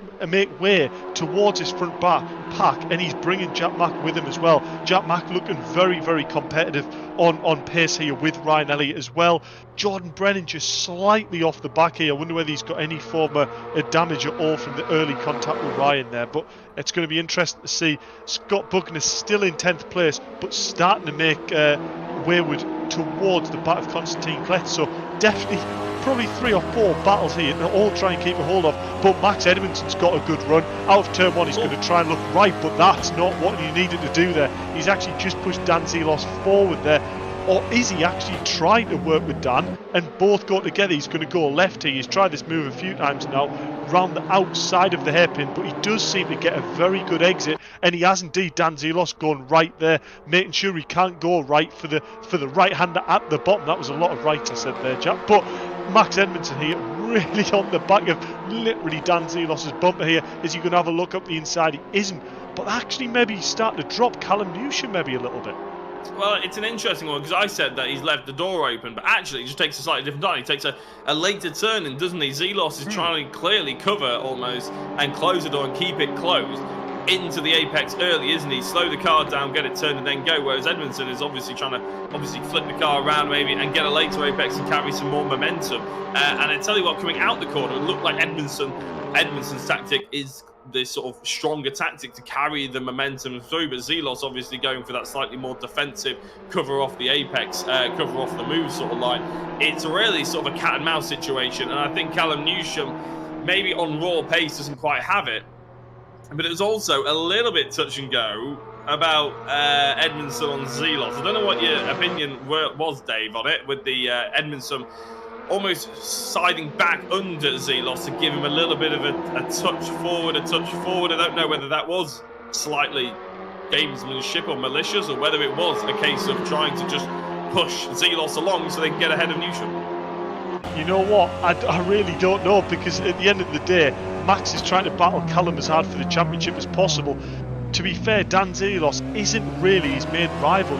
way towards his front pack, and he's bringing Jack Mac with him as well. Jack Mac looking very, very competitive on pace here with Ryan Elliott as well. Jordan Brennan just slightly off the back here. I wonder whether he's got any form of damage at all from the early contact with Ryan there, but it's going to be interesting to see. Scott Buckner still in 10th place, but starting to make wayward towards the back of Constantine Klett. So definitely probably 3 or 4 battles here to all try and keep a hold of. But Max Edmundson's got a good run. Out of turn 1, he's going to try and look right, but that's not what he needed to do there. He's actually just pushed Dan Zelos forward there. Or is he actually trying to work with Dan and both go together? He's going to go left here. He's tried this move a few times now, round the outside of the hairpin, but he does seem to get a very good exit, and he has indeed. Dan Zelos going right there, making sure he can't go right for the right-hander at the bottom. That was a lot of rights I said there, Jack. But Max Edmundson here, really on the back of literally Dan Zelos' bumper here. Is he going to have a look up the inside? He isn't. But actually maybe he's starting to drop Callum Newsham maybe a little bit. Well, it's an interesting one because I said that he's left the door open, but actually he just takes a slightly different time. He takes a later turn in, doesn't he? Zelos is trying to clearly cover almost and close the door and keep it closed into the apex early, isn't he? Slow the car down, get it turned and then go, whereas Edmundson is obviously trying to flip the car around maybe and get a later apex and carry some more momentum. And I tell you what, coming out the corner, it looked like Edmundson's tactic is this sort of stronger tactic to carry the momentum through, but Zelos obviously going for that slightly more defensive cover off the apex, cover off the move sort of line. It's really sort of a cat and mouse situation, and I think Callum Newsham maybe on raw pace doesn't quite have it, but it was also a little bit touch and go about Edmundson on Zelos. I don't know what your opinion was, Dave, on it, with the Edmundson almost siding back under Zelos to give him a little bit of a touch forward, I don't know whether that was slightly gamesmanship or malicious, or whether it was a case of trying to just push Zelos along so they can get ahead of Newsham. You know what? I really don't know, because at the end of the day, Max is trying to battle Callum as hard for the championship as possible. To be fair, Dan Zelos isn't really his main rival.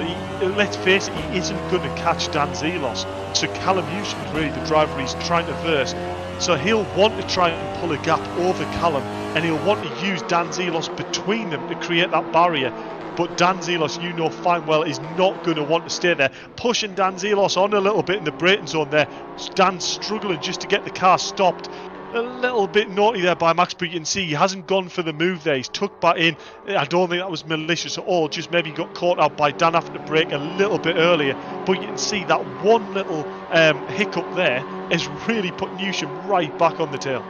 Let's face it, he isn't going to catch Dan Zelos. So Callum Newsham is really the driver he's trying to verse. So he'll want to try and pull a gap over Callum, and he'll want to use Dan Zelos between them to create that barrier. But Dan Zelos, you know fine well, is not going to want to stay there. Pushing Dan Zelos on a little bit in the braking zone there. Dan's struggling just to get the car stopped. A little bit naughty there by Max, but you can see he hasn't gone for the move there. He's tucked back in. I don't think that was malicious at all. Just maybe got caught out by Dan having to brake a little bit earlier. But you can see that one little hiccup there has really put Newsham right back on the tail.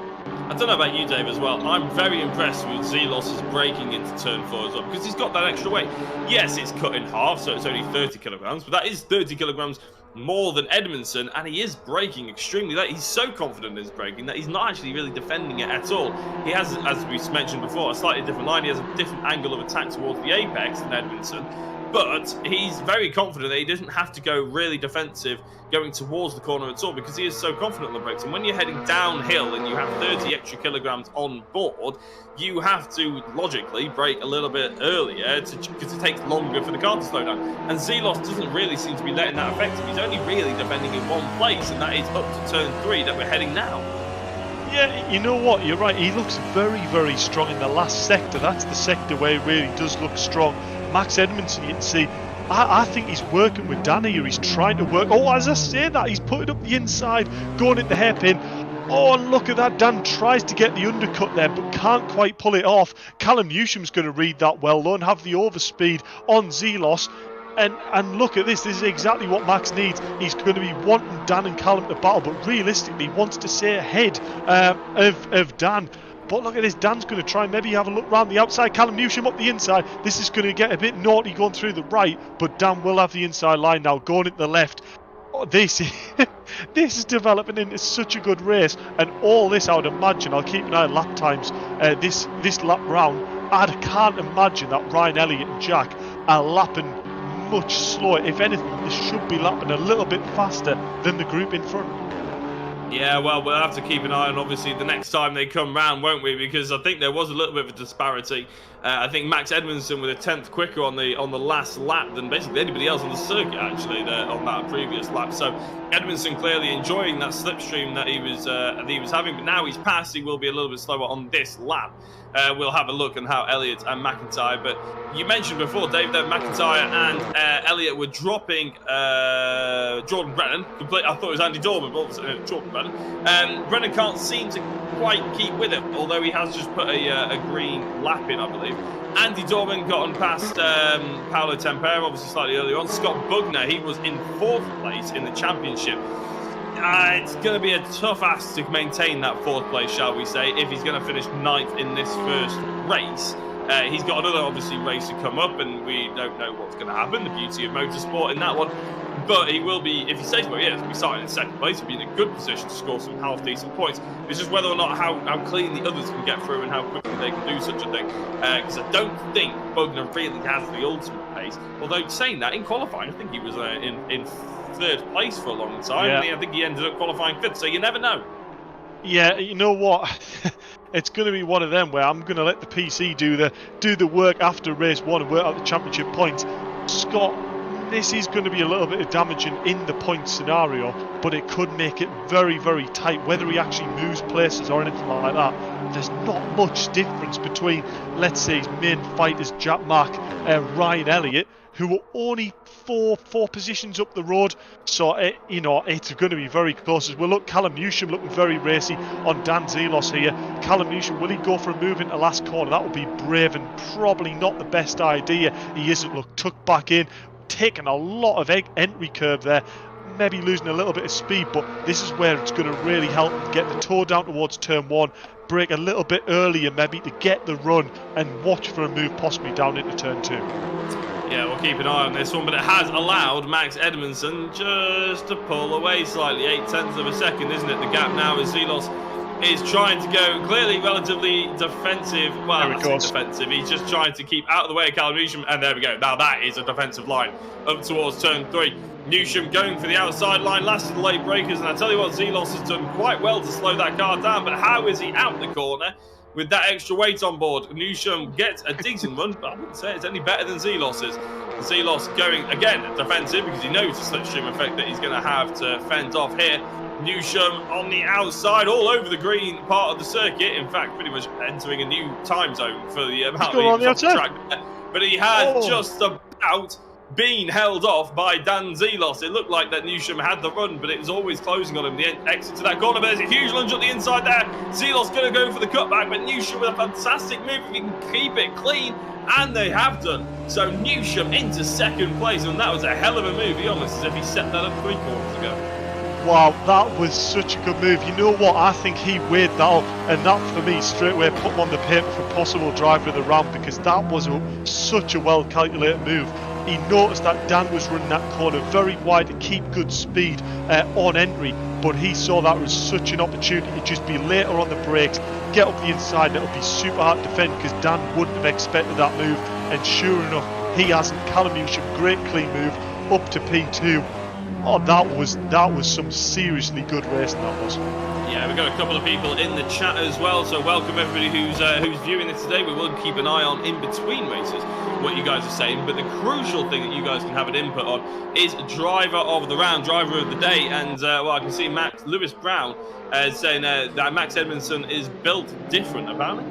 I don't know about you, Dave, as well. I'm very impressed with Zelos' braking into turn 4 as well, because he's got that extra weight. Yes, it's cut in half, so it's only 30 kilograms, but that is 30 kilograms more than Edmundson, and he is braking extremely late. He's so confident in his braking that he's not actually really defending it at all. He has, as we mentioned before, a slightly different line. He has a different angle of attack towards the apex than Edmundson, but he's very confident that he doesn't have to go really defensive going towards the corner at all, because he is so confident on the brakes. And when you're heading downhill and you have 30 extra kilograms on board, you have to logically brake a little bit earlier because it takes longer for the car to slow down. And Zelos doesn't really seem to be letting that affect him. He's only really defending in one place, and that is up to turn 3 that we're heading now. Yeah, you know what? You're right. He looks very, very strong in the last sector. That's the sector where he really does look strong. Max Edmundson, you can see, I think he's working with Dan here. He's trying to work. Oh, as I say that, he's putting up the inside, going in the hairpin. Oh, and look at that. Dan tries to get the undercut there, but can't quite pull it off. Callum Newsham's going to read that well, though, and have the overspeed on Zelos. And look at this. This is exactly what Max needs. He's going to be wanting Dan and Callum to battle, but realistically, he wants to stay ahead of Dan. But look at this, Dan's going to try and maybe have a look round the outside. Callum Newsham up the inside. This is going to get a bit naughty going through the right, but Dan will have the inside line now, going into the left. Oh, this is developing into such a good race, and all this, I would imagine, I'll keep an eye on lap times this lap round. I can't imagine that Ryan Elliott and Jack are lapping much slower. If anything, they should be lapping a little bit faster than the group in front. Yeah, well, we'll have to keep an eye on, obviously, the next time they come round, won't we? Because I think there was a little bit of a disparity. I think Max Edmundson with a 10th quicker on the last lap than basically anybody else on the circuit, actually, on that previous lap. So Edmundson clearly enjoying that slipstream that he was having, but now he's passed. He will be a little bit slower on this lap. We'll have a look on how Elliott and McIntyre. But you mentioned before, Dave, that McIntyre and Elliott were dropping Jordan Brennan. I thought it was Andy Dorman, but obviously Jordan Brennan. Brennan can't seem to quite keep with it, although he has just put a green lap in, I believe. Andy Dorman got on past Paulo Tempera, obviously slightly earlier on. Scott Bugner, he was in 4th place in the championship. It's going to be a tough ask to maintain that 4th place, shall we say, if he's going to finish 9th in this first race. He's got another, obviously, race to come up, and we don't know what's going to happen. The beauty of motorsport in that one. But he will be, if he stays where he is, he'll be starting in 2nd place. He'll be in a good position to score some half-decent points. It's just whether or not how clean the others can get through and how quickly they can do such a thing. Because I don't think Bugner really has the ultimate pace. Although, saying that, in qualifying, I think he was in 3rd place for a long time. Yeah. And I think he ended up qualifying 5th, so you never know. Yeah, you know what? It's going to be one of them where I'm going to let the PC do the work after race 1 and work out the championship points. Scott, this is going to be a little bit of damaging in the point scenario, but it could make it very, very tight. Whether he actually moves places or anything like that, there's not much difference between, let's say, his main fighters, Jack Mac and Ryan Elliott, who were only four positions up the road. So, it's going to be very close. As well, look, Callum Newsham looking very racy on Dan Zelos here. Callum Newsham, will he go for a move into last corner? That would be brave and probably not the best idea. He isn't. Look, tucked back in, taking a lot of entry curve there. Maybe losing a little bit of speed, but this is where it's going to really help him get the toe down towards turn 1, brake a little bit earlier maybe to get the run, and watch for a move possibly down into turn 2. Yeah, we'll keep an eye on this one, but it has allowed Max Edmundson just to pull away slightly. 0.8 of a second, isn't it? The gap now as Zelos is trying to go clearly relatively defensive. Well, I say defensive. He's just trying to keep out of the way of Callum Newsham, and there we go. Now that is a defensive line up towards turn 3. Newsham going for the outside line, last of the late breakers, and I tell you what, Zelos has done quite well to slow that car down, but how is he out the corner with that extra weight on board? Newsham gets a decent run, but I wouldn't say it's any better than Zelos's. Zelos going, again, defensive, because he knows the slipstream effect that he's going to have to fend off here. Newsham on the outside, all over the green part of the circuit. In fact, pretty much entering a new time zone for the amount that he was off the track there. But he has just about been held off by Dan Zelos. It looked like that Newsham had the run, but it was always closing on him. The exit to that corner, but there's a huge lunge on the inside there. Zelos going to go for the cutback, but Newsham with a fantastic move if he can keep it clean, and they have done. So Newsham into 2nd place, and that was a hell of a move. He almost as if he set that up 3 corners ago. Wow, that was such a good move. You know what? I think he weighed that up, and that for me straight away put him on the paper for possible driver of the round, because that was such a well calculated move. He noticed that Dan was running that corner very wide to keep good speed on entry, but he saw that was such an opportunity to just be later on the brakes, get up the inside, and it'll be super hard to defend, because Dan wouldn't have expected that move, and sure enough, he hasn't. Callum Newsham, great clean move up to P2. Oh, that was some seriously good racing, that was. Yeah, we've got a couple of people in the chat as well, so welcome everybody who's viewing this today. We will keep an eye on in between races what you guys are saying, but the crucial thing that you guys can have an input on is driver of the round, driver of the day, and well, I can see Lewis Brown saying that Max Edmundson is built different, apparently.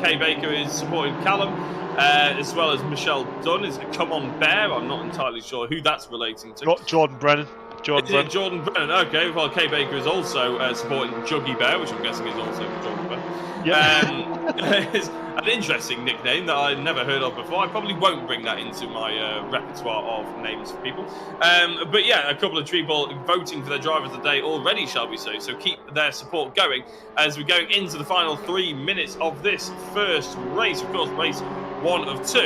Kay Baker is supporting Callum, as well as Michelle Dunn is Come On Bear. I'm not entirely sure who that's relating to. Jordan Brennan. Jordan Brennan, okay. Well, Kay Baker is also supporting Juggy Bear, which I'm guessing is also Jordan Brennan. Yeah. It's an interesting nickname that I've never heard of before. I probably won't bring that into my repertoire of names for people. But yeah, a couple of people voting for their driver of the day already, shall we say. So keep their support going as we're going into the final 3 minutes of this first race. Of course, race 1 of 2.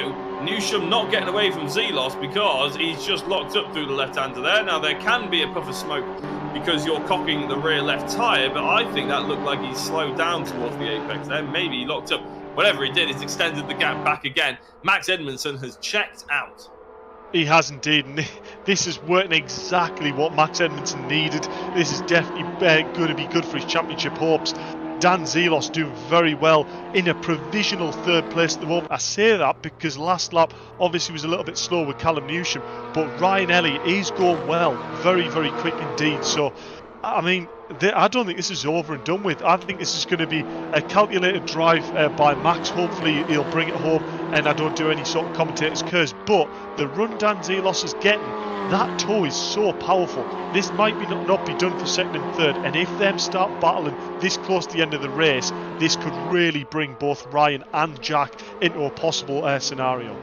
Newsham not getting away from Zelos because he's just locked up through the left-hander there. Now, there can be a puff of smoke because you're cocking the rear left tyre, but I think that looked like he slowed down towards the apex there. Maybe he locked up. Whatever he did, it's extended the gap back again. Max Edmundson has checked out. He has indeed, and this is working exactly what Max Edmundson needed. This is definitely going to be good for his championship hopes. Dan Zelos doing very well in a provisional 3rd place at the moment. I say that because last lap obviously was a little bit slow with Callum Newsham, but Ryan Elliott is going well, very, very quick indeed. So, I mean, I don't think this is over and done with. I think this is going to be a calculated drive by Max. Hopefully he'll bring it home and I don't do any sort of commentator's curse. But the run Dan Zelos is getting that toe is so powerful. This might not be done for second and third, and if them start battling this close to the end of the race, this could really bring both Ryan and Jack into a possible scenario.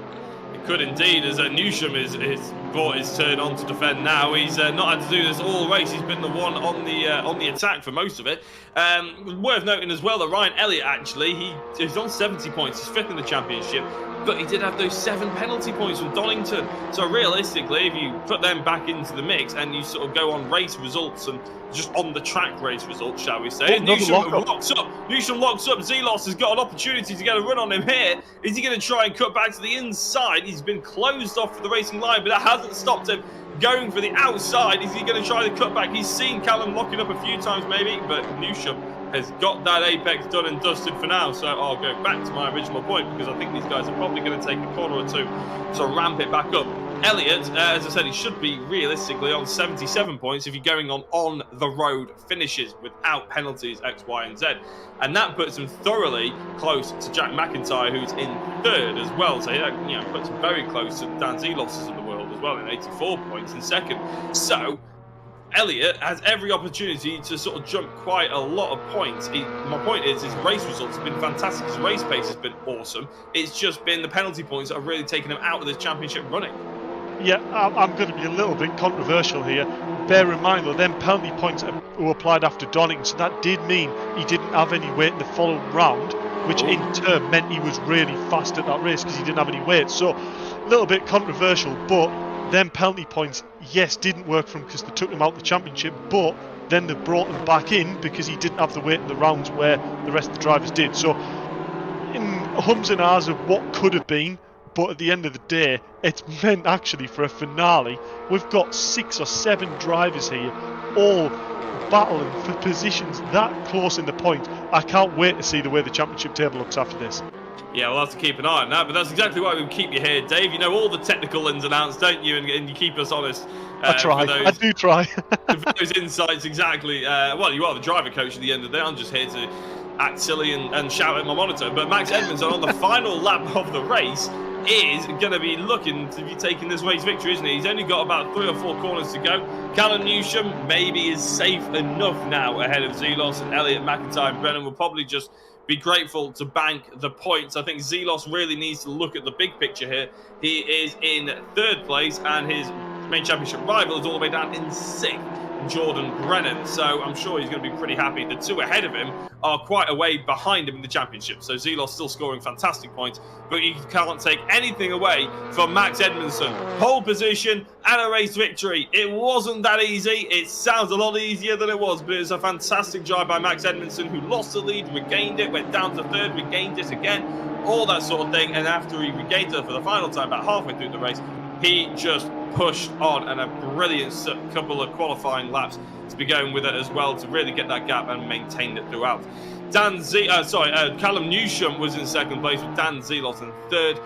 It could indeed, as Newsham is brought his turn on to defend now. He's not had to do this all race. He's been the one on the attack for most of it. Worth noting as well that Ryan Elliott, actually, he's on 70 points. He's fifth in the championship, but he did have those 7 penalty points from Donington. So realistically, if you put them back into the mix and you sort of go on race results and just on the track race results, shall we say, Newsham locks up. Newsham locks up. Zelos has got an opportunity to get a run on him here. Is he going to try and cut back to the inside? He's been closed off for the racing line, but that hasn't stopped him going for the outside. Is he going to try the cutback? He's seen Callum locking up a few times maybe, but Newsham has got that apex done and dusted for now. So I'll go back to my original point, because I think these guys are probably going to take a corner or two to ramp it back up. Elliott, as I said, he should be realistically on 77 points if you're going on the road finishes without penalties X, Y, and Z. And that puts him thoroughly close to Jack McIntyre, who's in third as well. So that puts him very close to Dan Zelos of the world as well, in 84 points in second. So Elliott has every opportunity to sort of jump quite a lot of points. My point is, his race results have been fantastic. His race pace has been awesome. It's just been the penalty points that have really taken him out of this championship running. Yeah, I'm going to be a little bit controversial here. Bear in mind, though, them penalty points were applied after Donington, so that did mean he didn't have any weight in the following round, which in turn meant he was really fast at that race because he didn't have any weight. So, a little bit controversial, but them penalty points, yes, didn't work for him because they took him out of the championship, but then they brought him back in because he didn't have the weight in the rounds where the rest of the drivers did. So, in hums and ahs of what could have been, but at the end of the day, it's meant actually for a finale. We've got 6 or 7 drivers here, all battling for positions that close in the point. I can't wait to see the way the championship table looks after this. Yeah, we'll have to keep an eye on that, but that's exactly why we keep you here, Dave. You know all the technical ins and outs, don't you? And you keep us honest. I try. I do try. For those insights, exactly. Well, you are the driver coach at the end of the day. I'm just here to act silly and shout at my monitor. But Max Edmundson on the final lap of the race is going to be looking to be taking this race victory, isn't he? He's only got about 3 or 4 corners to go. Callum Newsham maybe is safe enough now ahead of Zelos, and Elliott, McIntyre and Brennan will probably just be grateful to bank the points. I think Zelos really needs to look at the big picture here. He is in 3rd place and his main championship rival is all the way down in 6th. Jordan Brennan, so I'm sure he's going to be pretty happy. The 2 ahead of him are quite a way behind him in the championship, so Zelos still scoring fantastic points, but you can't take anything away from Max Edmundson. Pole position and a race victory. It wasn't that easy. It sounds a lot easier than it was, but it's a fantastic drive by Max Edmundson, who lost the lead, regained it, went down to 3rd, regained it again, all that sort of thing, and after he regained it for the final time, about halfway through the race, he just pushed on, and a brilliant couple of qualifying laps to be going with it as well to really get that gap and maintain it throughout. Callum Newsham was in 2nd place with Dan Zelos in 3rd.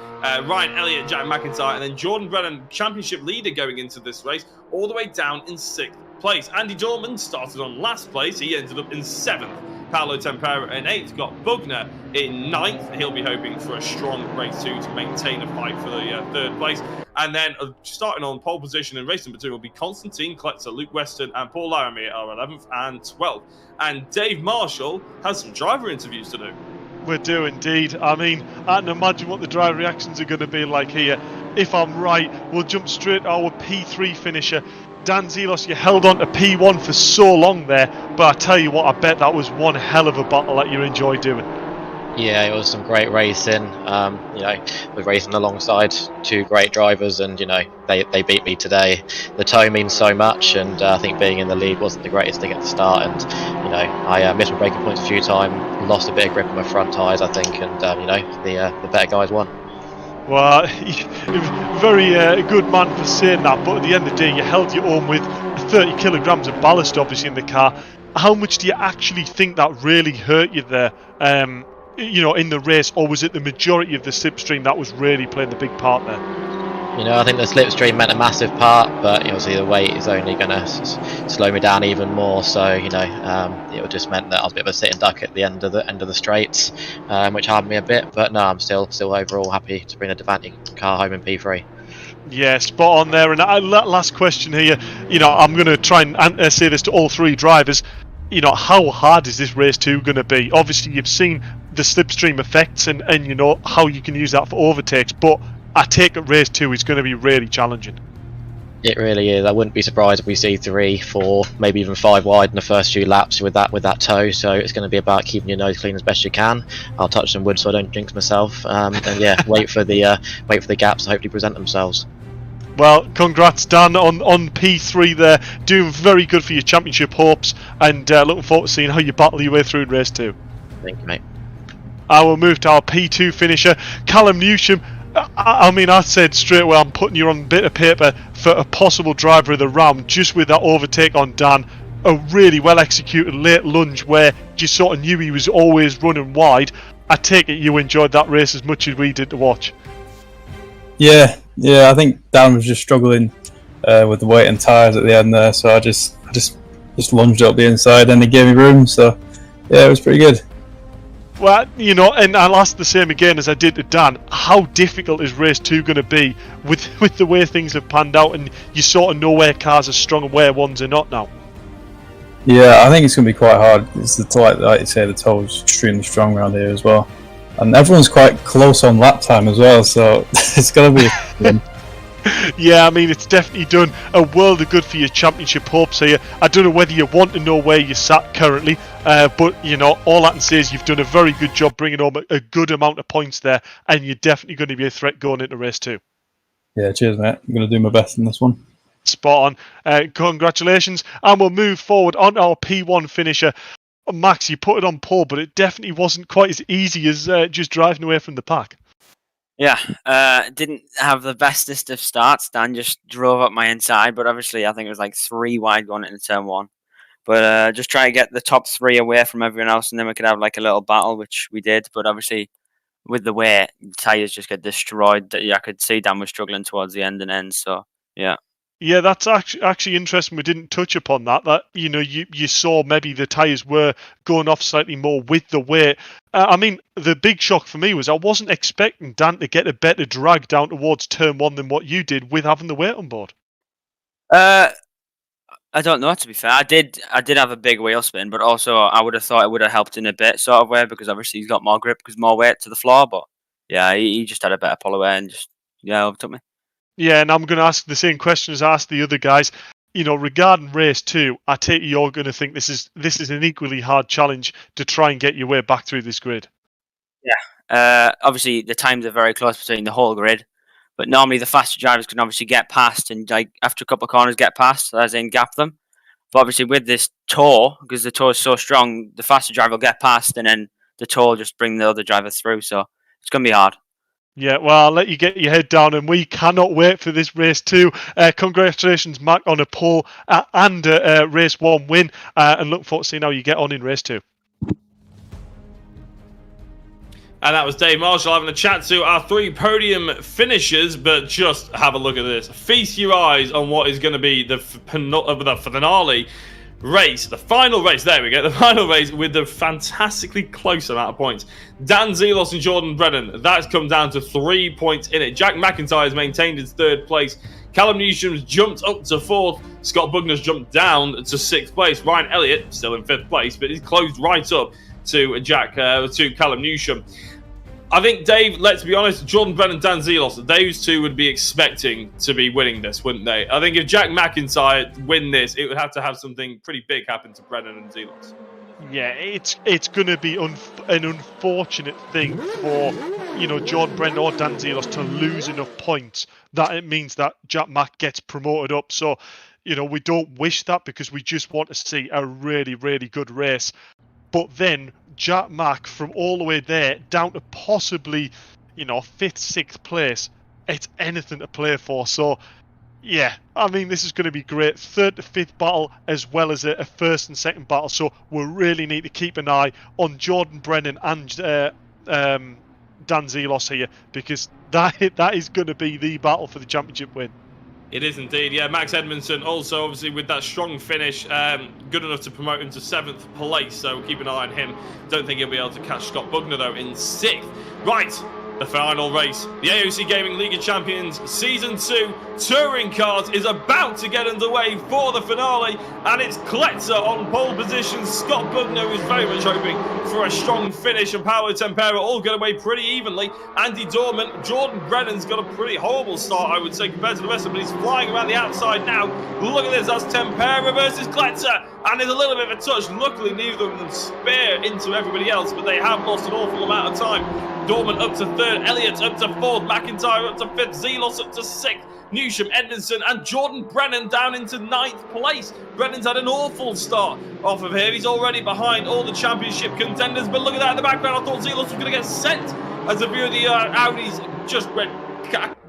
Ryan Elliott, Jack McIntyre, and then Jordan Brennan, championship leader going into this race, all the way down in 6th place. Andy Dorman started on last place. He ended up in 7th. Paulo Tempera in 8th, got Bugner in 9th. He'll be hoping for a strong race 2 to maintain a fight for the 3rd place. And then starting on pole position in race number 2 will be Constantine Kletzer, Luke Weston and Paul Laramie are 11th and 12th. And Dave Marshall has some driver interviews to do. We do indeed. I mean, I can imagine what the driver reactions are going to be like here. If I'm right, we'll jump straight to our P3 finisher. Dan Zelos, you held on to P1 for so long there, but I tell you what, I bet that was one hell of a battle that you enjoyed doing. Yeah, it was some great racing. We're racing alongside 2 great drivers, and they beat me today. The toe means so much, and I think being in the lead wasn't the greatest thing at the start. And I missed my braking points a few times, lost a bit of grip on my front tyres, I think, and the better guys won. Well, very good man for saying that, but at the end of the day, you held your own with 30 kilograms of ballast, obviously, in the car. How much do you actually think that really hurt you there, in the race, or was it the majority of the slipstream that was really playing the big part there? I think the slipstream meant a massive part, but obviously the weight is only going to slow me down even more. So it just meant that I was a bit of a sitting duck at the end of the straights, which harmed me a bit. But no, I'm still overall happy to bring the Devante car home in P3. Yeah, spot on there. And last question here, I'm going to try and say this to all three drivers. How hard is this race 2 going to be? Obviously, you've seen the slipstream effects and how you can use that for overtakes, but I take it race 2 is going to be really challenging. It really is. I wouldn't be surprised if we see 3, 4, maybe even 5 wide in the first few laps with that toe. So it's going to be about keeping your nose clean as best you can. I'll touch some wood so I don't jinx myself. And yeah, wait for the gaps to hopefully present themselves. Well, congrats, Dan, on P3 there. Doing very good for your championship hopes, and looking forward to seeing how you battle your way through in race 2. Thank you, mate. I will move to our P2 finisher, Callum Newsham. I said straight away I'm putting you on a bit of paper for a possible driver of the round just with that overtake on Dan. A really well executed late lunge where you sort of knew he was always running wide. I take it you enjoyed that race as much as we did to watch. Yeah, I think Dan was just struggling with the weight and tyres at the end there, so I just lunged up the inside and he gave me room, so yeah, it was pretty good. Well, and I'll ask the same again as I did to Dan. How difficult is race 2 going to be with the way things have panned out, and you sort of know where cars are strong and where ones are not now? Yeah, I think it's going to be quite hard. It's like you say, the toe is extremely strong around here as well, and everyone's quite close on lap time as well, so it's going to be. Yeah, it's definitely done a world of good for your championship hopes here. I don't know whether you want to know where you're sat currently, but all I can say is you've done a very good job bringing home a good amount of points there, and you're definitely going to be a threat going into race 2. Yeah, cheers, mate. I'm going to do my best in this one. Spot on. Congratulations, and we'll move forward on our P1 finisher. Max, you put it on pole, but it definitely wasn't quite as easy as just driving away from the pack. Yeah, didn't have the bestest of starts. Dan just drove up my inside, but obviously I think it was like 3 wide going into turn 1. But just try to get the top 3 away from everyone else, and then we could have like a little battle, which we did. But obviously, with the weight, tyres just get destroyed. I could see Dan was struggling towards the end. So yeah. Yeah, that's actually interesting. We didn't touch upon that. That you saw maybe the tyres were going off slightly more with the weight. The big shock for me was I wasn't expecting Dan to get a better drag down towards turn 1 than what you did with having the weight on board. I don't know, to be fair. I did have a big wheel spin, but also I would have thought it would have helped in a bit sort of way because obviously he's got more grip because more weight to the floor. But yeah, he just had a better pull away and just overtook me. Yeah, and I'm going to ask the same question as I asked the other guys. Regarding race 2, I take it you're going to think this is an equally hard challenge to try and get your way back through this grid. Yeah, obviously the times are very close between the whole grid, but normally the faster drivers can obviously get past and after a couple of corners get past, as in gap them. But obviously with this toe, because the toe is so strong, the faster driver will get past and then the toe will just bring the other driver through. So it's going to be hard. Yeah, well, I'll let you get your head down, and we cannot wait for this race 2. Congratulations, Mac, on a pole and a race 1 win, and look forward to seeing how you get on in race 2. And that was Dave Marshall having a chat to our 3 podium finishers, but just have a look at this. Feast your eyes on what is going to be the finale race, the final race, there we go, the final race with the fantastically close amount of points. Dan Zelos and Jordan Brennan, that's come down to 3 points in it. Jack McIntyre has maintained his 3rd place. Callum Newsham's jumped up to 4th. Scott Bugner's jumped down to 6th place. Ryan Elliott still in 5th place, but he's closed right up to Callum Newsham. I think, Dave, let's be honest, Jordan Brennan and Dan Zelos, those two would be expecting to be winning this, wouldn't they? I think if Jack McIntyre win this, it would have to have something pretty big happen to Brennan and Zelos. Yeah, it's going to be an unfortunate thing for Jordan Brennan or Dan Zelos to lose enough points that it means that Jack Mac gets promoted up. So, we don't wish that because we just want to see a really, really good race. But then Jack Mac from all the way there down to possibly, 5th, 6th place, it's anything to play for. So, yeah, this is going to be great. 3rd to 5th battle as well as a 1st and 2nd battle. So we really need to keep an eye on Jordan Brennan and Dan Zelos here because that is going to be the battle for the championship win. It is indeed, yeah. Max Edmundson also, obviously, with that strong finish, good enough to promote him to 7th place, so keep an eye on him. Don't think he'll be able to catch Scott Bugner, though, in 6th. Right, The final race, the AOC Gaming League of Champions Season 2 Touring Cars is about to get underway for the finale, and it's Kletzer on pole position. Scott Bugner is very much hoping for a strong finish, and Paulo Tempera all get away pretty evenly. Andy Dorman, Jordan Brennan's got a pretty horrible start, I would say, compared to the rest of them, but he's flying around the outside now. Look at this, that's Tempera versus Kletzer, and there's a little bit of a touch. Luckily, neither of them spear into everybody else, but they have lost an awful amount of time. Dorman up to third, Elliott up to fourth, McIntyre up to fifth, Zelos up to sixth, Newsham, Edmundson and Jordan Brennan down into ninth place. Brennan's had an awful start off of here. He's already behind all the championship contenders, but look at that in the background. I thought Zelos was going to get sent as a view of the Audis just went,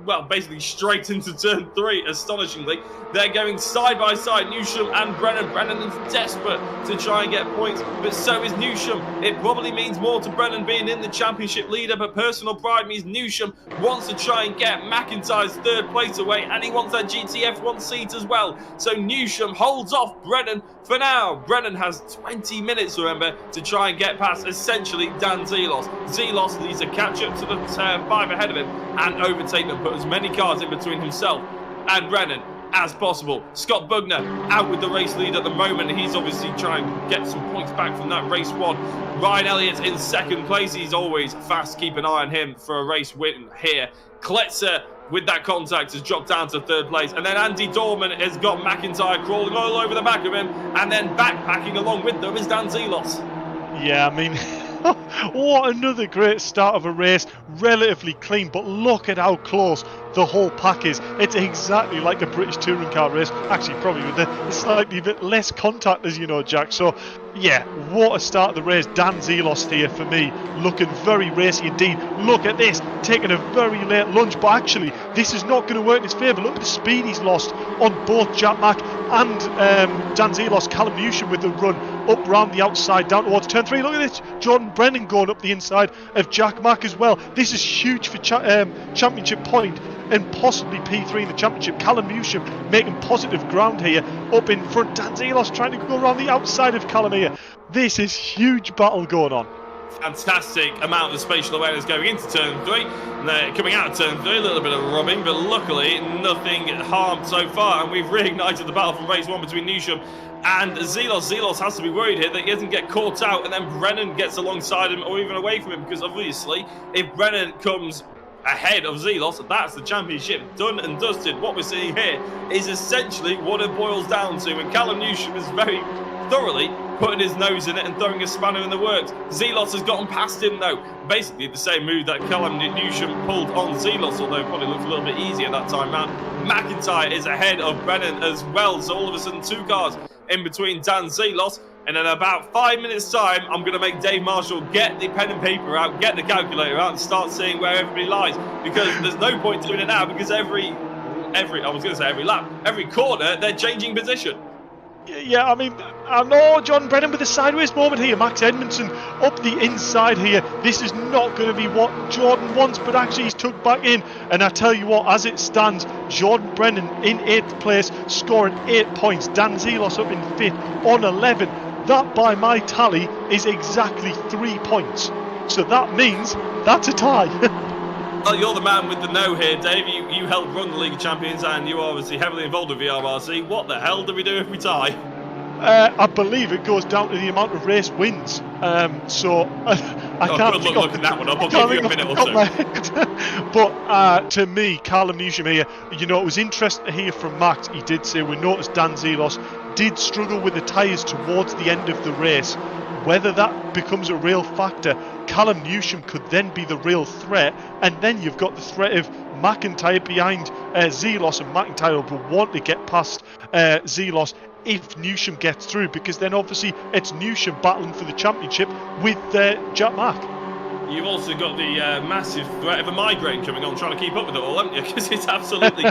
well, basically straight into turn 3, astonishingly. They're going side by side, Newsham and Brennan. Brennan is desperate to try and get points, but so is Newsham. It probably means more to Brennan being in the championship leader, but personal pride means Newsham wants to try and get McIntyre's third place away, and he wants that GTF1 seat as well. So Newsham holds off Brennan for now. Brennan has 20 minutes, remember, to try and get past essentially Dan Zelos. Zelos needs to catch up to the 5 ahead of him and overtake them, put as many cars in between himself and Brennan as possible. Scott Bugner out with the race lead at the moment. He's obviously trying to get some points back from that race 1. Ryan Elliott in second place. He's always fast. Keep an eye on him for a race win here. Kletzer with that contact has dropped down to third place, and then Andy Dorman has got McIntyre crawling all over the back of him, and then backpacking along with them is Dan Zelos. Yeah, I mean, what another great start of a race, relatively clean, but look at how close the whole pack is. It's exactly like a British touring car race, actually probably with a slightly bit less contact, as you know, Jack. So yeah, what a start of the race. Dan Zelos here for me, looking very racy indeed. Look at this, taking a very late lunge, but actually this is not going to work in his favour. Look at the speed he's lost on both Jack Mac and Dan Zelos. Callum Newsham with the run up round the outside down towards turn 3. Look at this, Jordan Brennan going up the inside of Jack Mac as well. This is huge for championship point and possibly P3 in the championship. Callum Newsham making positive ground here up in front. Dan Zelos trying to go around the outside of Callum here. This is huge battle going on. Fantastic amount of spatial awareness going into turn 3. And they're coming out of turn 3, a little bit of rubbing, but luckily nothing harmed so far. And we've reignited the battle from race 1 between Newsham and Zelos. Zelos has to be worried here that he doesn't get caught out and then Brennan gets alongside him or even away from him, because obviously if Brennan comes ahead of Zelos, that's the championship done and dusted. What we're seeing here is essentially what it boils down to, and Callum Newsham is very thoroughly putting his nose in it and throwing a spanner in the works. Zelos has gotten past him though. Basically the same move that Callum Newsham pulled on Zelos, although it probably looked a little bit easier that time round. McIntyre is ahead of Brennan as well, so all of a sudden 2 cars in between Dan Zelos. And in about 5 minutes time, I'm going to make Dave Marshall get the pen and paper out, get the calculator out and start seeing where everybody lies, because there's no point doing it now, because every lap, every corner, they're changing position. Yeah, I mean, I know Jordan Brennan with a sideways moment here. Max Edmundson up the inside here. This is not going to be what Jordan wants, but actually he's tucked back in. And I tell you what, as it stands, Jordan Brennan in 8th place, scoring 8 points. Dan Zelos up in 5th on 11. That, by my tally, is exactly 3 points. So that means that's a tie. Well, you're the man with the no here, Dave. You helped run the League of Champions, and you're obviously heavily involved with VRRC. What the hell do we do if we tie? I believe it goes down to the amount of race wins. So I can't. Good luck looking that one up. I'll give you a minute or two. But to me, Callum Newsham here, you know, it was interesting to hear from Max. He did say we noticed Dan Zelos did struggle with the tyres towards the end of the race. Whether that becomes a real factor, Callum Newsham could then be the real threat, and then you've got the threat of McIntyre behind Zelos, and McIntyre will want to get past Zelos if Newsham gets through, because then obviously it's Newsham battling for the championship with Jack Mac. You've also got the massive threat of a migraine coming on, trying to keep up with it all, haven't you? Because it's absolutely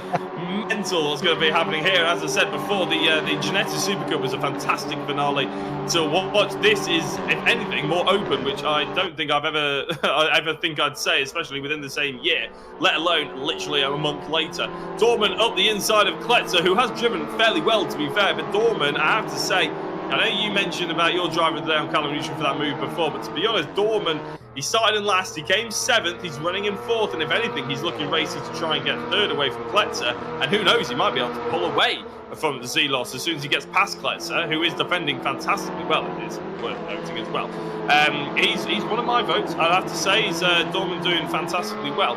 mental what's going to be happening here. As I said before, the Genetics Super Cup was a fantastic finale to watch. This is, if anything, more open, which I don't think I've ever think I'd say, especially within the same year, let alone literally a month later. Dorman up the inside of Kletzer, who has driven fairly well, to be fair, but Dorman, I have to say, I know you mentioned about your driver today on Callum Newsham for that move before, but to be honest, Dorman He started in last, he came 7th, he's running in 4th, and if anything, he's looking racy to try and get 3rd away from Kletzer, and who knows, he might be able to pull away from the Zelos as soon as he gets past Kletzer, who is defending fantastically well. It is worth noting as well. He's one of my votes. I'd have to say he's Dorman doing fantastically well.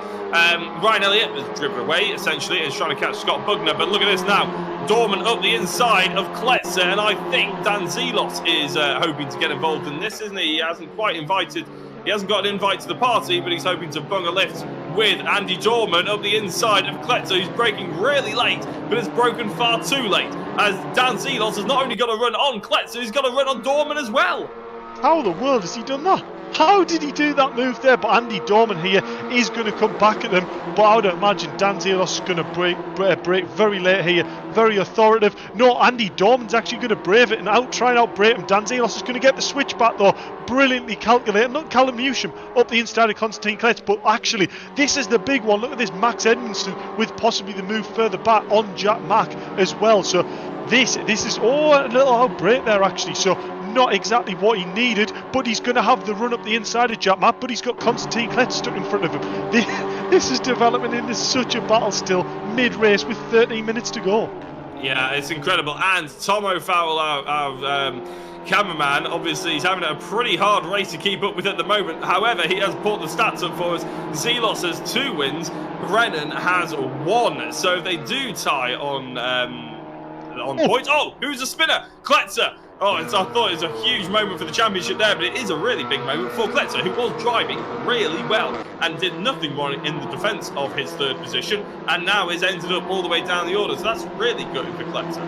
Ryan Elliott has driven away essentially and is trying to catch Scott Bugner, but look at this now. Dorman up the inside of Kletzer, and I think Dan Zelos is hoping to get involved in this, isn't he? He hasn't got an invite to the party, but he's hoping to bung a lift with Andy Dorman up the inside of Kletzer, who's braking really late, but has broken far too late, as Dan Zelos has not only got to run on Kletzer, he's got to run on Dorman as well. How in the world has he done that? How did he do that move there? But Andy Dorman here is going to come back at them. But I would imagine Dan Zelos is going to break very late here. Very authoritative. No, Andy Dorman's actually going to brave it and try and outbrake him. Dan Zelos is going to get the switch back though. Brilliantly calculated. Not Callum Newsham up the inside of Constantine Kletz. But actually, this is the big one. Look at this Max Edmundson with possibly the move further back on Jack Mack as well. So this is a little outbreak there actually. So not exactly what he needed, but he's going to have the run up the inside of Jack Mack, but he's got Constantine Kletz stuck in front of him. This is developing into such a battle still, mid-race with 13 minutes to go. Yeah, it's incredible. And Tom O'Farrell, our cameraman, obviously he's having a pretty hard race to keep up with at the moment. However, he has brought the stats up for us. Zelos has 2 wins, Brennan has 1. So if they do tie on points. Oh, who's a spinner? Kletzer. Oh, I thought it was a huge moment for the championship there, but it is a really big moment for Kletzer, who was driving really well and did nothing wrong in the defence of his 3rd position, and now has ended up all the way down the order. So that's really good for Kletzer.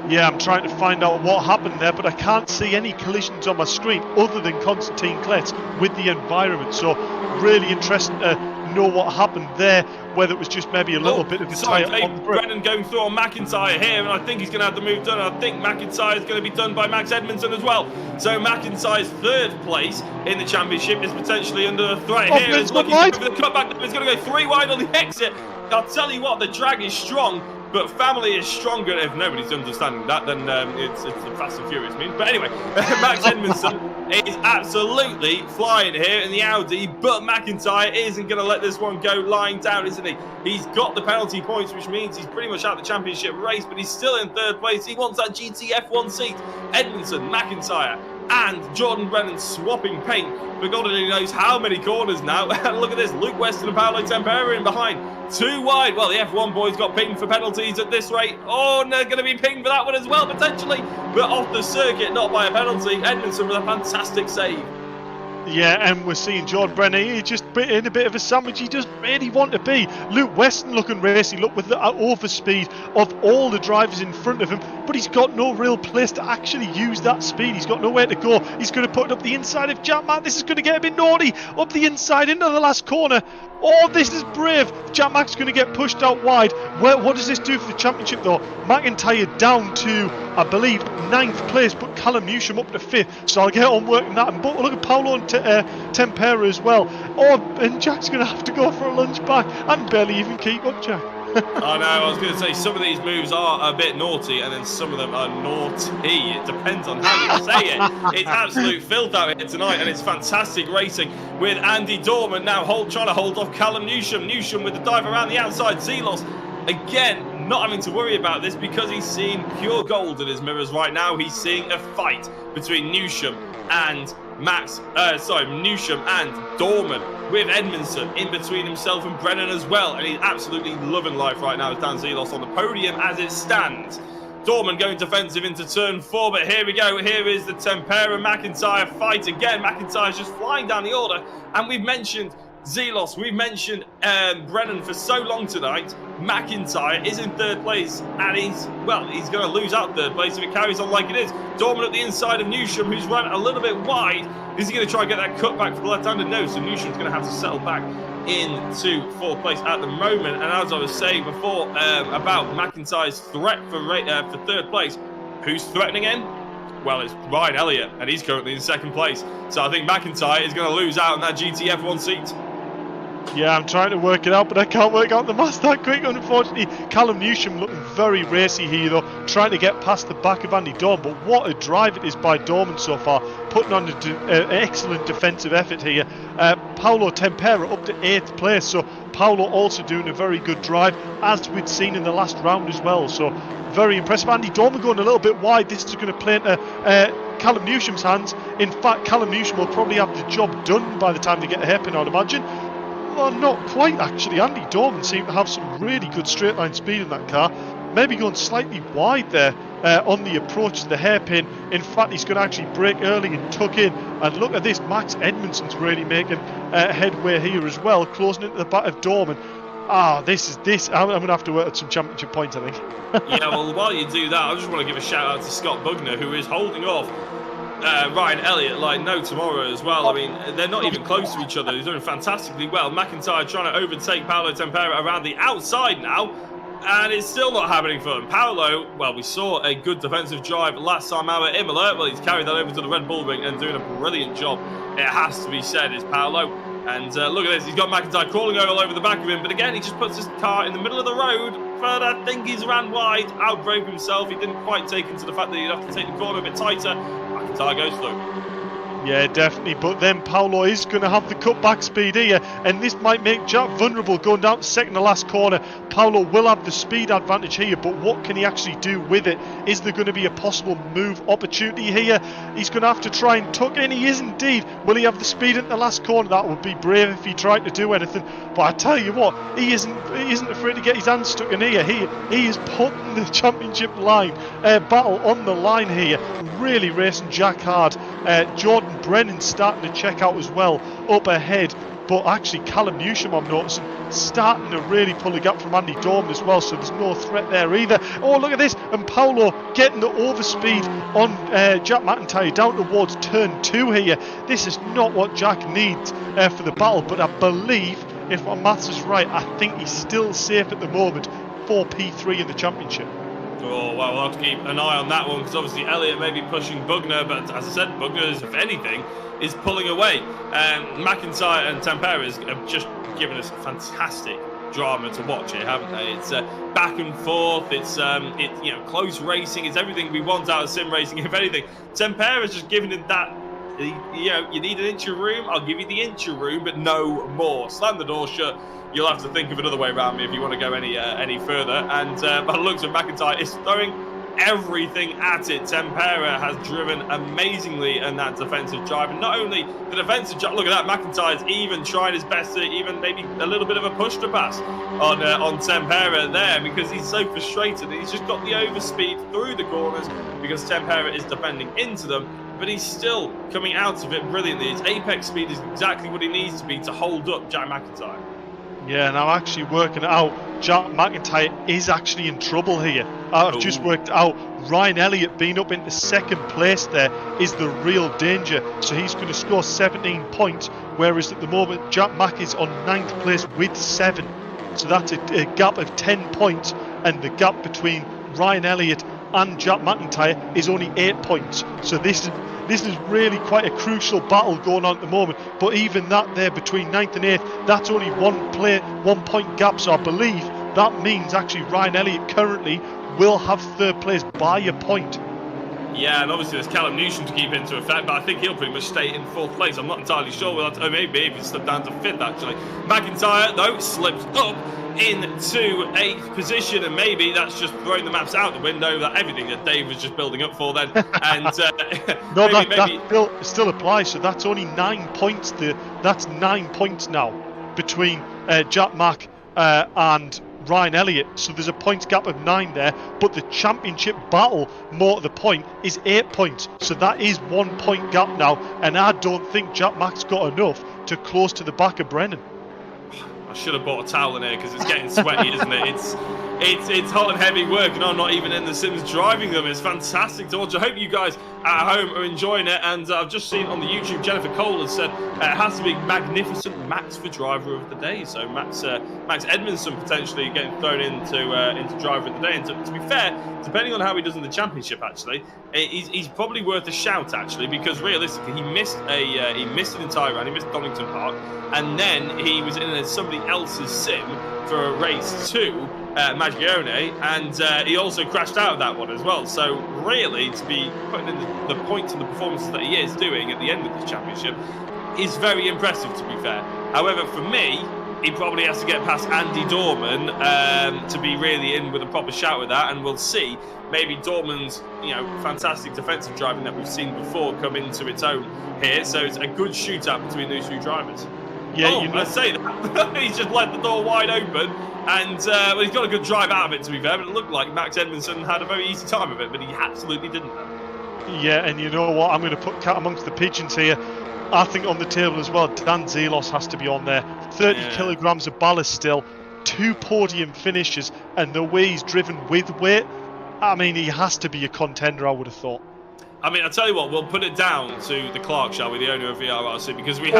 Yeah, I'm trying to find out what happened there, but I can't see any collisions on my screen other than Constantine Kletz with the environment. So really interesting to know what happened there, whether it was just maybe a little bit of a tyre on the brake. Brennan going through on McIntyre here, and I think he's going to have the move done. I think McIntyre is going to be done by Max Edmundson as well. So McIntyre's 3rd place in the championship is potentially under threat here. He's looking for the cutback. He's going to go 3 wide on the exit. I'll tell you what, the drag is strong, but family is stronger. If nobody's understanding that, then it's the Fast and Furious means. But anyway, Max Edmundson is absolutely flying here in the Audi, but McIntyre isn't going to let this one go lying down, isn't he? He's got the penalty points, which means he's pretty much out of the championship race, but he's still in 3rd place. He wants that GTF1 seat. Edmundson, McIntyre, and Jordan Brennan swapping paint for God only knows how many corners now. And look at this, Luke Weston and Paulo Tempera in behind. 2 wide. Well, the F1 boys got pinged for penalties at this rate. Oh, and they're going to be pinged for that one as well, potentially. But off the circuit, not by a penalty. Edmundson with a fantastic save. Yeah, and we're seeing Jordan Brennan, he's just in a bit of a sandwich he doesn't really want to be. Luke Weston looking racy, look with the overspeed of all the drivers in front of him, but he's got no real place to actually use that speed. He's got nowhere to go. He's going to put it up the inside of Jack Mack. This is going to get a bit naughty. Up the inside into the last corner. Oh, this is brave. Jack Mack's going to get pushed out wide. What does this do for the championship, though? McIntyre down to, I believe, 9th place, but Callum Newsham up to 5th. So I'll get on working that. But look at Paulo Tempera as well. Oh, and Jack's going to have to go for a lunge back. I can barely even keep up, Jack. I know, I was going to say, some of these moves are a bit naughty, and then some of them are naughty. It depends on how you say it. It's absolute filth out here tonight, and it's fantastic racing with Andy Dorman now trying to hold off Callum Newsham. Newsham with the dive around the outside. Zelos, again, not having to worry about this because he's seeing pure gold in his mirrors right now. He's seeing a fight between Newsham and Newsham and Dorman, with Edmundson in between himself and Brennan as well, and he's absolutely loving life right now as Dan Zelos on the podium as it stands. Dorman going defensive into turn 4, but here we go. Here is the Tempera McIntyre fight again. McIntyre's just flying down the order, and we've mentioned Zelos, we've mentioned Brennan for so long tonight. McIntyre is in 3rd place, and he's going to lose out 3rd place if it carries on like it is. Dorman at the inside of Newsham, who's run a little bit wide. Is he going to try and get that cut back for the left-hander? No, so Newsham's going to have to settle back into 4th place at the moment. And as I was saying before about McIntyre's threat for 3rd place, who's threatening him? Well, it's Ryan Elliott, and he's currently in 2nd place. So I think McIntyre is going to lose out on that GTF1 seat. Yeah, I'm trying to work it out, but I can't work out the maths that quick, unfortunately. Callum Newsham looking very racy here, though, trying to get past the back of Andy Dorman. But what a drive it is by Dorman so far, putting on an excellent defensive effort here. Paulo Tempera up to 8th place, so Paulo also doing a very good drive, as we'd seen in the last round as well. So very impressive. Andy Dorman going a little bit wide. This is going to play into Callum Newsham's hands. In fact, Callum Newsham will probably have the job done by the time they get a hairpin, I'd imagine. Well, not quite actually. Andy Dorman seemed to have some really good straight line speed in that car. Maybe going slightly wide there on the approach to the hairpin. In fact, he's going to actually brake early and tuck in. And look at this, Max Edmundson's really making headway here as well, closing into the back of Dorman. This. I'm going to have to work at some championship points, I think. Yeah, well, while you do that, I just want to give a shout out to Scott Bugner, who is holding off Ryan Elliott like no tomorrow as well. I mean, they're not even close to each other. They're doing fantastically well. McIntyre trying to overtake Paulo Tempera around the outside now, and it's still not happening for him. Paulo, well, we saw a good defensive drive last time out at Imola. Well, he's carried that over to the Red Bull Ring and doing a brilliant job. It has to be said, is Paulo. And look at this, he's got McIntyre crawling all over the back of him, but again, he just puts his car in the middle of the road, but I think he's ran wide, outbrake himself. He didn't quite take into the fact that he'd have to take the corner a bit tighter. McIntyre goes through. Yeah, definitely, but then Paulo is going to have the cutback speed here, and this might make Jack vulnerable going down to second to last corner. Paulo will have the speed advantage here, but what can he actually do with it? Is there going to be a possible move opportunity here? He's going to have to try and tuck in. He is indeed. Will he have the speed at the last corner? That would be brave if he tried to do anything, but I tell you what, he isn't afraid to get his hands stuck in here. He is putting the championship battle on the line here, really racing Jack hard. Jordan Brennan starting to check out as well up ahead, but actually Callum Newsham, I'm noticing, starting to really pull the gap from Andy Dorman as well, so there's no threat there either. Oh, look at this, and Paulo getting the overspeed on Jack McIntyre down towards turn 2 here. This is not what Jack needs for the battle, but I believe, if my maths is right, I think he's still safe at the moment for P3 in the championship. Oh, well, we'll have to keep an eye on that one, because obviously Elliott may be pushing Bugner, but as I said, Bugner, is, if anything, is pulling away. McIntyre and Tempera have just given us fantastic drama to watch here, haven't they? It's back and forth, it's close racing, it's everything we want out of sim racing. If anything, Tempera's just giving it that, you need an inch of room, I'll give you the inch of room, but no more. Slam the door shut. You'll have to think of another way around me if you want to go any further. And by the looks of McIntyre, is throwing everything at it. Tempera has driven amazingly in that defensive drive. And not only the defensive drive, look at that, McIntyre's even tried his best to even maybe a little bit of a push to pass on Tempera there, because he's so frustrated. He's just got the overspeed through the corners because Tempera is defending into them. But he's still coming out of it brilliantly. His apex speed is exactly what he needs to be to hold up Jack McIntyre. Yeah, and I'm actually working it out. Jack McIntyre is actually in trouble here. I've just worked out Ryan Elliott being up into second place there is the real danger. So he's going to score 17 points, whereas at the moment Jack Mac is on 9th place with 7. So that's a gap of 10 points, and the gap between Ryan Elliott and Jack McIntyre is only 8 points. So this is really quite a crucial battle going on at the moment. But even that there between 9th and 8th, that's only 1 point gap. So I believe that means actually Ryan Elliott currently will have 3rd place by a point. Yeah, and obviously there's Callum Newsham to keep into effect, but I think he'll pretty much stay in 4th place. I'm not entirely sure. We'll have to, maybe even slip down to 5th actually. McIntyre though slips up into 8th position, and maybe that's just throwing the maps out the window, that everything that Dave was just building up for then. And no, that still applies. So that's only 9 points. That's 9 points now between Jack Mac and Ryan Elliott. So there's a points gap of 9 there, but the championship battle, more to the point, is 8 points. So that is 1 point gap now, and I don't think Jack Mac's got enough to close to the back of Brennan. I should have bought a towel in here because it's getting sweaty, isn't it? it's hot and heavy work, and I'm not even in the Sims driving them. It's fantastic to watch. I hope you guys at home are enjoying it. And I've just seen on the YouTube, Jennifer Cole has said it has to be magnificent Max for driver of the day. So Max Edmundson potentially getting thrown into driver of the day. And to be fair, depending on how he does in the championship, actually, he's probably worth a shout, actually, because realistically he missed an entire round. He missed Donington Park, and then he was in somebody else's sim for a race 2. Magione, and he also crashed out of that one as well. So really, to be putting in the points and the performances that he is doing at the end of the championship is very impressive, to be fair. However, for me, he probably has to get past Andy Dorman to be really in with a proper shout with that, and we'll see. Maybe Dorman's fantastic defensive driving that we've seen before come into its own here. So it's a good shootout between those two drivers. Yeah, I say that. He's just left the door wide open, and he's got a good drive out of it, to be fair, but it looked like Max Edmundson had a very easy time of it, but he absolutely didn't. Yeah, and you know what? I'm going to put cat amongst the pigeons here. I think on the table as well, Dan Zelos has to be on there. 30 kilograms of ballast still, 2 podium finishes, and the way he's driven with weight, I mean, he has to be a contender, I would have thought. I mean, I'll tell you what, we'll put it down to the Clark, shall we, the owner of VRRC, because we've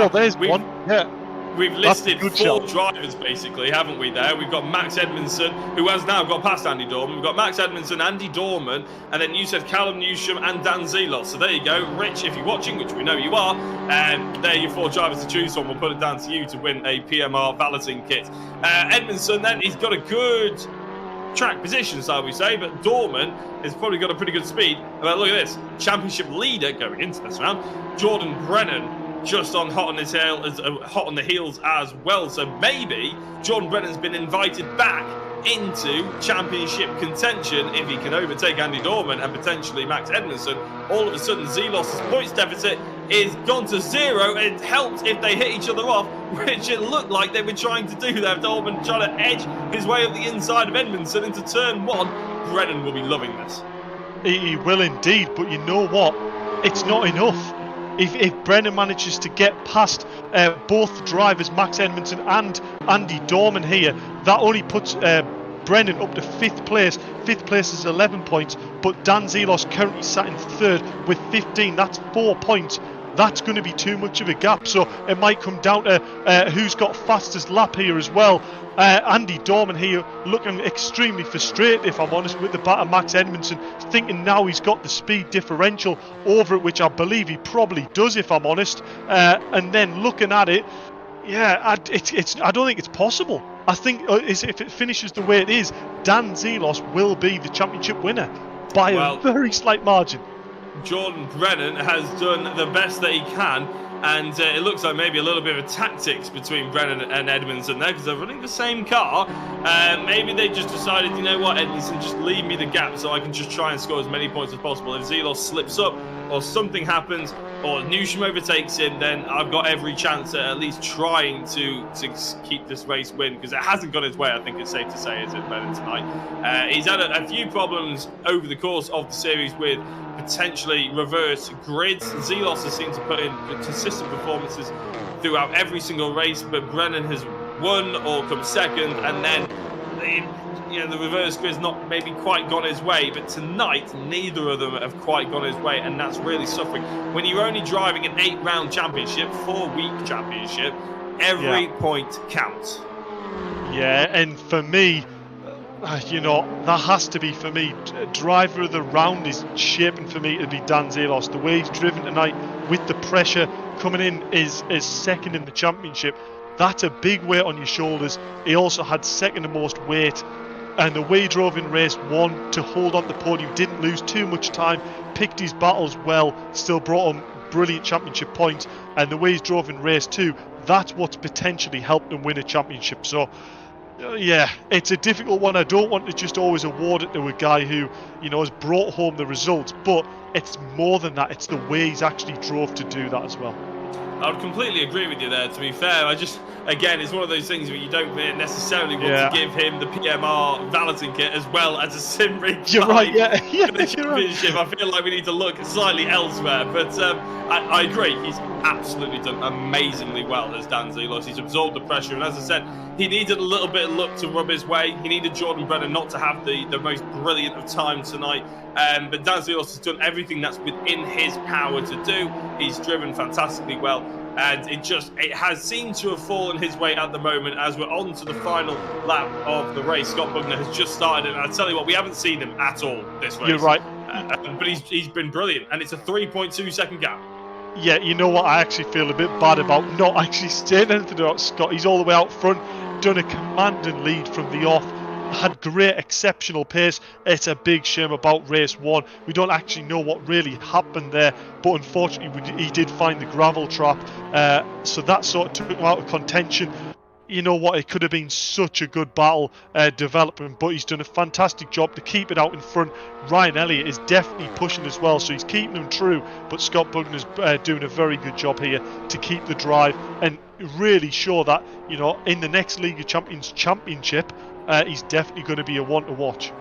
listed 4 drivers, basically, haven't we, there? We've got Max Edmundson, who has now got past Andy Dorman. We've got Max Edmundson, Andy Dorman, and then you said Callum Newsham and Dan Zelos. So there you go. Rich, if you're watching, which we know you are, there are your 4 drivers to choose from. We'll put it down to you to win a PMR balloting kit. Edmundson, then, he's got a good track position, so we say, but Dorman has probably got a pretty good speed. But look at this, championship leader going into this round, Jordan Brennan, just on hot on the heels as well. So maybe Jordan Brennan's been invited back into championship contention if he can overtake Andy Dorman and potentially Max Edmundson. All of a sudden, Zelos' points deficit is gone to 0. It helped if they hit each other off, which it looked like they were trying to do there. Dorman trying to edge his way up the inside of Edmundson into turn 1. Brennan will be loving this. He will indeed, but you know what? It's not enough. If Brennan manages to get past both drivers, Max Edmundson and Andy Dorman here, that only puts Brennan up to 5th place. 5th place is 11 points, but Dan Zelos currently sat in 3rd with 15. That's 4 points. That's going to be too much of a gap, so it might come down to who's got fastest lap here as well. Andy Dorman here looking extremely frustrated, if I'm honest, with the batter Max Edmundson, thinking now he's got the speed differential over it, which I believe he probably does, if I'm honest. And then looking at it, yeah, I don't think it's possible. I think if it finishes the way it is, Dan Zelos will be the championship winner by a very slight margin. Jordan Brennan has done the best that he can, and it looks like maybe a little bit of tactics between Brennan and Edmundson there, because they're running the same car. Maybe they just decided, you know what, Edmundson, just leave me the gap so I can just try and score as many points as possible. If Zelos slips up or something happens or Newsham overtakes him, then I've got every chance at least trying to keep this race win, because it hasn't gone his way, I think it's safe to say, is it, Brennan, tonight? He's had a few problems over the course of the series with potentially reverse grids. Zelos has seemed to put in consistent performances throughout every single race, but Brennan has won or come second, and then the reverse grid's not maybe quite gone his way. But tonight, neither of them have quite gone his way, and that's really suffering. When you're only driving an 8-round championship, 4-week championship, every point counts. Yeah, and for me, that has to be, for me, driver of the round is shaping for me to be Dan Zelos. The way he's driven tonight with the pressure coming in is second in the championship. That's a big weight on your shoulders. He also had second most weight, and the way he drove in race 1 to hold on the podium, didn't lose too much time, picked his battles well, still brought him brilliant championship points, and the way he's drove in race 2, that's what's potentially helped him win a championship. So yeah, it's a difficult one. I don't want to just always award it to a guy who, has brought home the results, but it's more than that. It's the way he's actually drove to do that as well. I would completely agree with you there, to be fair. Again, it's one of those things where you don't necessarily want to give him the PMR valeting kit as well as a sim rig. You're right, yeah. For the championship. I feel like we need to look slightly elsewhere. But I agree, he's absolutely done amazingly well as Dan Zelos. He's absorbed the pressure, and as I said, he needed a little bit of luck to rub his way. He needed Jordan Brennan not to have the most brilliant of time tonight. But Dan Zelos has done everything that's within his power to do. He's driven fantastically well, and it has seemed to have fallen his way at the moment as we're on to the final lap of the race. Scott Bugner has just started it, and I tell you what, we haven't seen him at all this race. You're right. But he's been brilliant, and it's a 3.2 second gap. Yeah, you know what, I actually feel a bit bad about not actually saying anything about Scott. He's all the way out front, done a commanding lead from the off, had great exceptional pace. It's a big shame about race 1. We don't actually know what really happened there, but unfortunately he did find the gravel trap, so that sort of took him out of contention. You know what, it could have been such a good battle developing, but he's done a fantastic job to keep it out in front. Ryan Elliott is definitely pushing as well, so he's keeping him true, but Scott Bugner's doing a very good job here to keep the drive and really show that, you know, in the next League of Champions championship, he's definitely going to be a one to watch.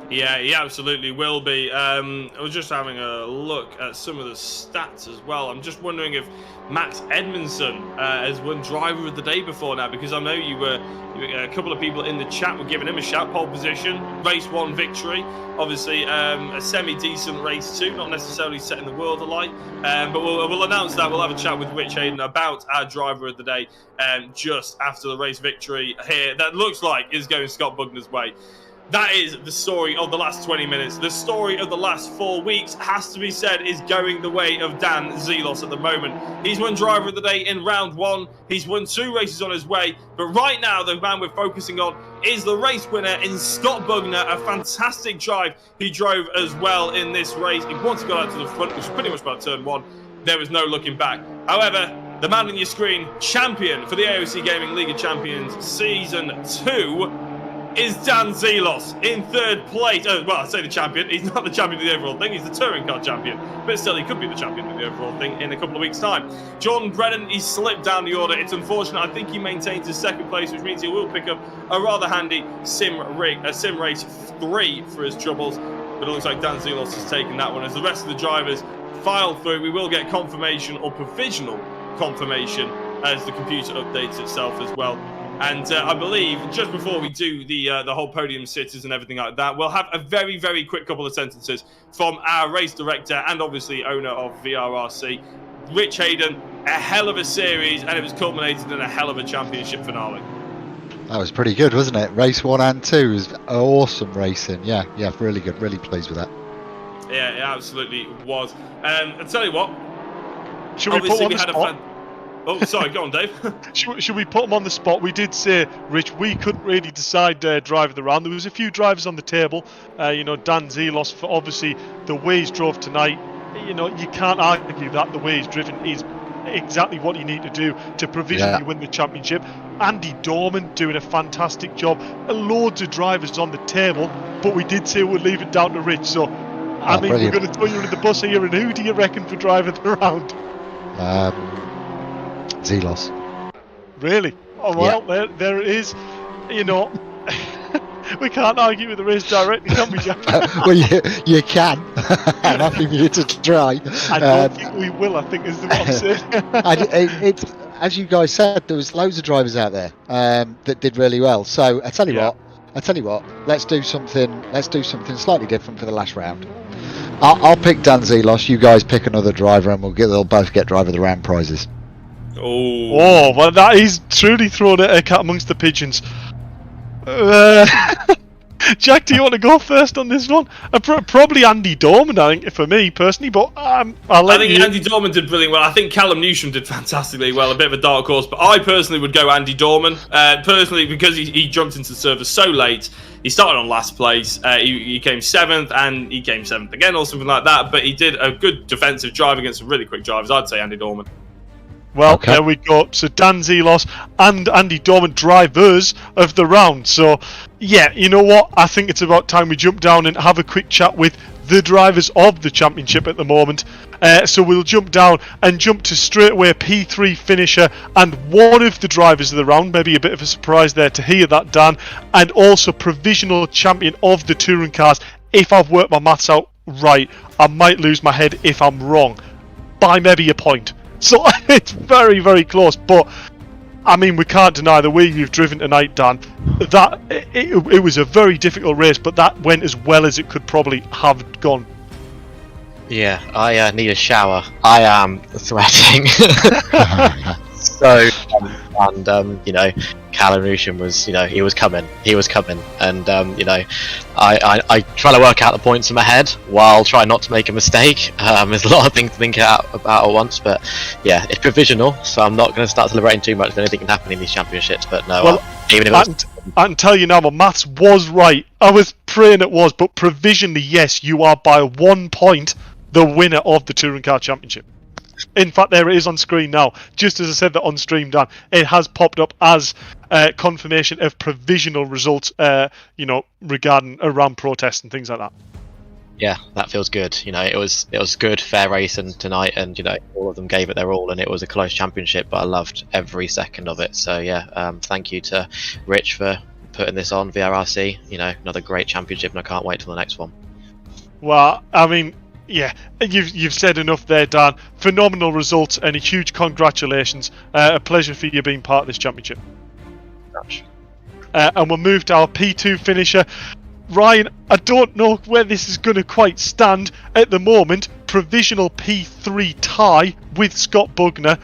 Yeah, he absolutely will be. I was just having a look at some of the stats as well. I'm just wondering if Max Edmundson has won Driver of the Day before now, because I know a couple of people in the chat were giving him a shout. Pole position, race 1 victory. Obviously, a semi-decent race 2, not necessarily setting the world alight. But we'll announce that. We'll have a chat with Rich Hayden about our Driver of the Day just after the race victory here. That looks like is going Scott Bugner's way. That is the story of the last 20 minutes. The story of the last 4 weeks, has to be said, is going the way of Dan Zelos at the moment. He's won Driver of the Day in round 1. He's won 2 races on his way. But right now, the man we're focusing on is the race winner in Scott Bugner. A fantastic drive he drove as well in this race. He once got out to the front, which was pretty much about turn 1. There was no looking back. However, the man on your screen, champion for the AOC Gaming League of Champions Season 2, is Dan Zelos in 3rd place. Well, I say the champion. He's not the champion of the overall thing. He's the touring car champion. But still, he could be the champion of the overall thing in a couple of weeks' time. Jordan Brennan, he slipped down the order. It's unfortunate. I think he maintains his 2nd place, which means he will pick up a rather handy sim race 3 for his troubles. But it looks like Dan Zelos has taken that one. As the rest of the drivers file through, we will get confirmation or provisional confirmation as the computer updates itself as well. And I believe just before we do the whole podium sitters and everything like that, we'll have a very, very quick couple of sentences from our race director and obviously owner of VRRC, Rich Hayden. A hell of a series, and it was culminated in a hell of a championship finale. That was pretty good, wasn't it? Race 1 and 2 was awesome racing. Yeah, really good. Really pleased with that. Yeah, it absolutely was. I tell you what. Should we put on the spot? Oh, sorry, go on, Dave. Should we put them on the spot? We did say, Rich, we couldn't really decide driver of the round. There was a few drivers on the table. You know, Dan Zelos, for obviously the way he's drove tonight. You know, you can't argue that the way he's driven is exactly what you need to do to provisionally win the championship. Andy Dorman doing a fantastic job. Loads of drivers on the table, but we did say we'd leave it down to Rich. So, I mean, brilliant. We're going to throw you under the bus here, and who do you reckon for driver of the round? Zelos. Really? Oh, well, there it is. You know, we can't argue with the race directly, can we, Jack? Well, you can. I'm happy for you to try. I don't think we will, I think is what I'm saying. It's, as you guys said, there was loads of drivers out there that did really well. So I tell you what, let's do something slightly different for the last round. I'll pick Dan Zelos, you guys pick another driver, and they'll both get driver of the round prizes. Oh, well, that is truly throwing a cat amongst the pigeons. Jack, do you want to go first on this one? Probably Andy Dorman, I think, for me personally, but I'll let you. Andy Dorman did brilliant well. I think Callum Newsham did fantastically well, a bit of a dark horse, but I personally would go Andy Dorman. Personally, because he jumped into the service so late. He started on last place, he came 7th, and he came 7th again or something like that, but he did a good defensive drive against some really quick drivers. I'd say Andy Dorman. Well, there we go. So Dan Zelos and Andy Dorman, drivers of the round. So yeah, you know what? I think it's about time we jump down and have a quick chat with the drivers of the championship at the moment. So we'll jump down and jump to straightaway P3 finisher and one of the drivers of the round. Maybe a bit of a surprise there to hear that, Dan. And also provisional champion of the touring cars. If I've worked my maths out right, I might lose my head if I'm wrong by maybe a point. So it's very, very close. But I mean, we can't deny the way you've driven tonight, Dan. That it was a very difficult race, but that went as well as it could probably have gone. Yeah, I need a shower. I am sweating. So, and you know, Callum Newsham was, you know, he was coming, and you know, I try to work out the points in my head while trying not to make a mistake. There's a lot of things to think about at once, but yeah, it's provisional, so I'm not going to start celebrating too much. Anything can happen in these championships, but no. Well, even if I can tell you now, my maths was right. I was praying it was, but provisionally, yes, you are by 1 point the winner of the Touring Car Championship. In fact, there it is on screen now. Just as I said that on stream, Dan, it has popped up as confirmation of provisional results, you know, regarding around protests and things like that. Yeah, that feels good. You know, it was good, fair racing tonight, and you know, all of them gave it their all, and it was a close championship. But I loved every second of it. So yeah, thank you to Rich for putting this on VRRC. You know, another great championship, and I can't wait till the next one. Well, I mean, yeah, you've said enough there, Dan. Phenomenal results and a huge congratulations. A pleasure for you being part of this championship. And we'll move to our P2 finisher. Ryan, I don't know where this is going to quite stand at the moment. Provisional P3 tie with Scott Bugner.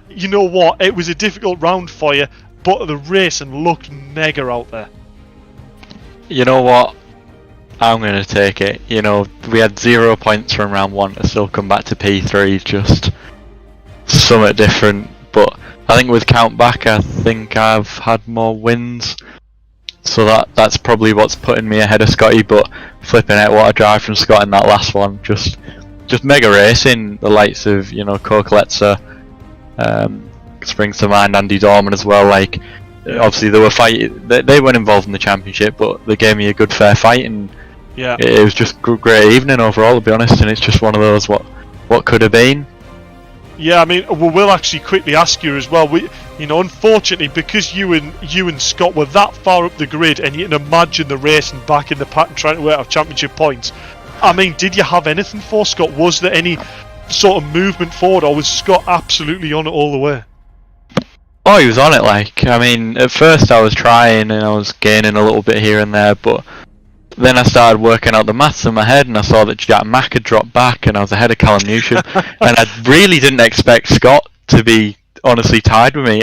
You know what? It was a difficult round for you, but the racing looked mega out there. You know what? I'm going to take it. You know, we had 0 points from round 1 to still come back to P3, just somewhat different. But I think with count back, I think I've had more wins. So that's probably what's putting me ahead of Scotty. But flipping out, what a drive from Scott in that last one. Just mega racing. The likes of, you know, Kokeletzer, springs to mind, Andy Dorman as well. Like, obviously they were fighting. They weren't involved in the championship, but they gave me a good fair fight, and yeah, it was just a great evening overall, to be honest. And it's just one of those what could have been. Yeah, I mean, we'll actually quickly ask you as well. You know, unfortunately, because you and Scott were that far up the grid, and you can imagine the racing back in the pack and trying to work out championship points. I mean, did you have anything for Scott? Was there any sort of movement forward, or was Scott absolutely on it all the way? Oh, he was on it. Like, I mean, at first I was trying and I was gaining a little bit here and there, but then I started working out the maths in my head, and I saw that Jack Mac had dropped back, and I was ahead of Callum Newsham, and I really didn't expect Scott to be honestly tied with me.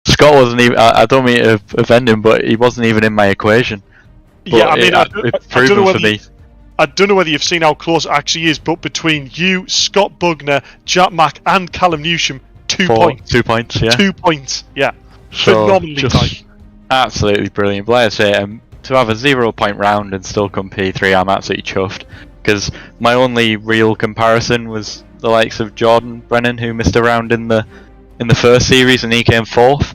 Scott wasn't even. I don't mean to offend him, but he wasn't even in my equation. But yeah, I mean, it's proven for me. I don't know whether you've seen how close it actually is, but between you, Scott Bugner, Jack Mac, and Callum Newsham, 2 points. 2 points, yeah. 2 points, yeah. So phenomenally tight. Absolutely brilliant. But like I say, to have a 0 point round and still come P3, I'm absolutely chuffed. Because my only real comparison was the likes of Jordan Brennan, who missed a round in the first series, and he came 4th.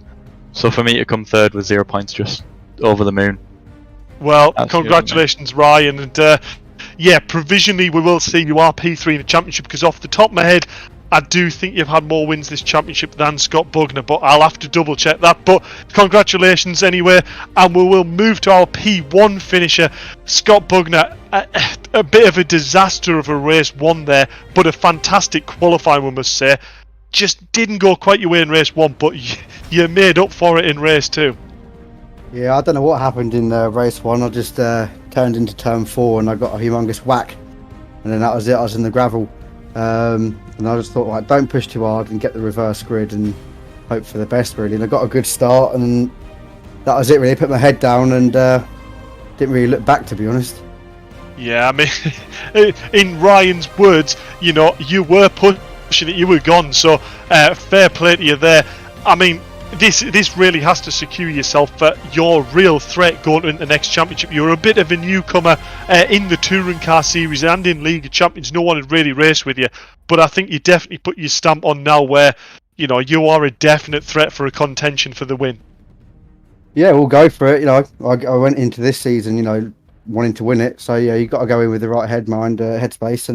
So for me to come 3rd with 0 points, just over the moon. Well, congratulations, Ryan. And yeah, provisionally we will see you are P3 in the championship, because off the top of my head, I do think you've had more wins this championship than Scott Bugner, but I'll have to double check that. But congratulations anyway, and we will move to our P1 finisher, Scott Bugner. A bit of a disaster of a race one there, but a fantastic qualifying, we must say. Just didn't go quite your way in race 1, but you made up for it in race 2. Yeah, I don't know what happened in race 1. I just turned into turn 4 and I got a humongous whack, and then that was it. I was in the gravel. And I just thought, like, don't push too hard and get the reverse grid and hope for the best, really. And I got a good start, and that was it, really. Put my head down and didn't really look back, to be honest. Yeah, I mean, in Ryan's words, you know, you were pushing it, you were gone. So fair play to you there. I mean, this really has to secure yourself for your real threat going into the next championship. You're a bit of a newcomer in the Touring Car Series and in League of Champions. No one had really raced with you, but I think you definitely put your stamp on now, where, you know, you are a definite threat for a contention for the win. Yeah, we'll go for it. You know, I went into this season, you know, wanting to win it. So yeah, you got to go in with the right headspace,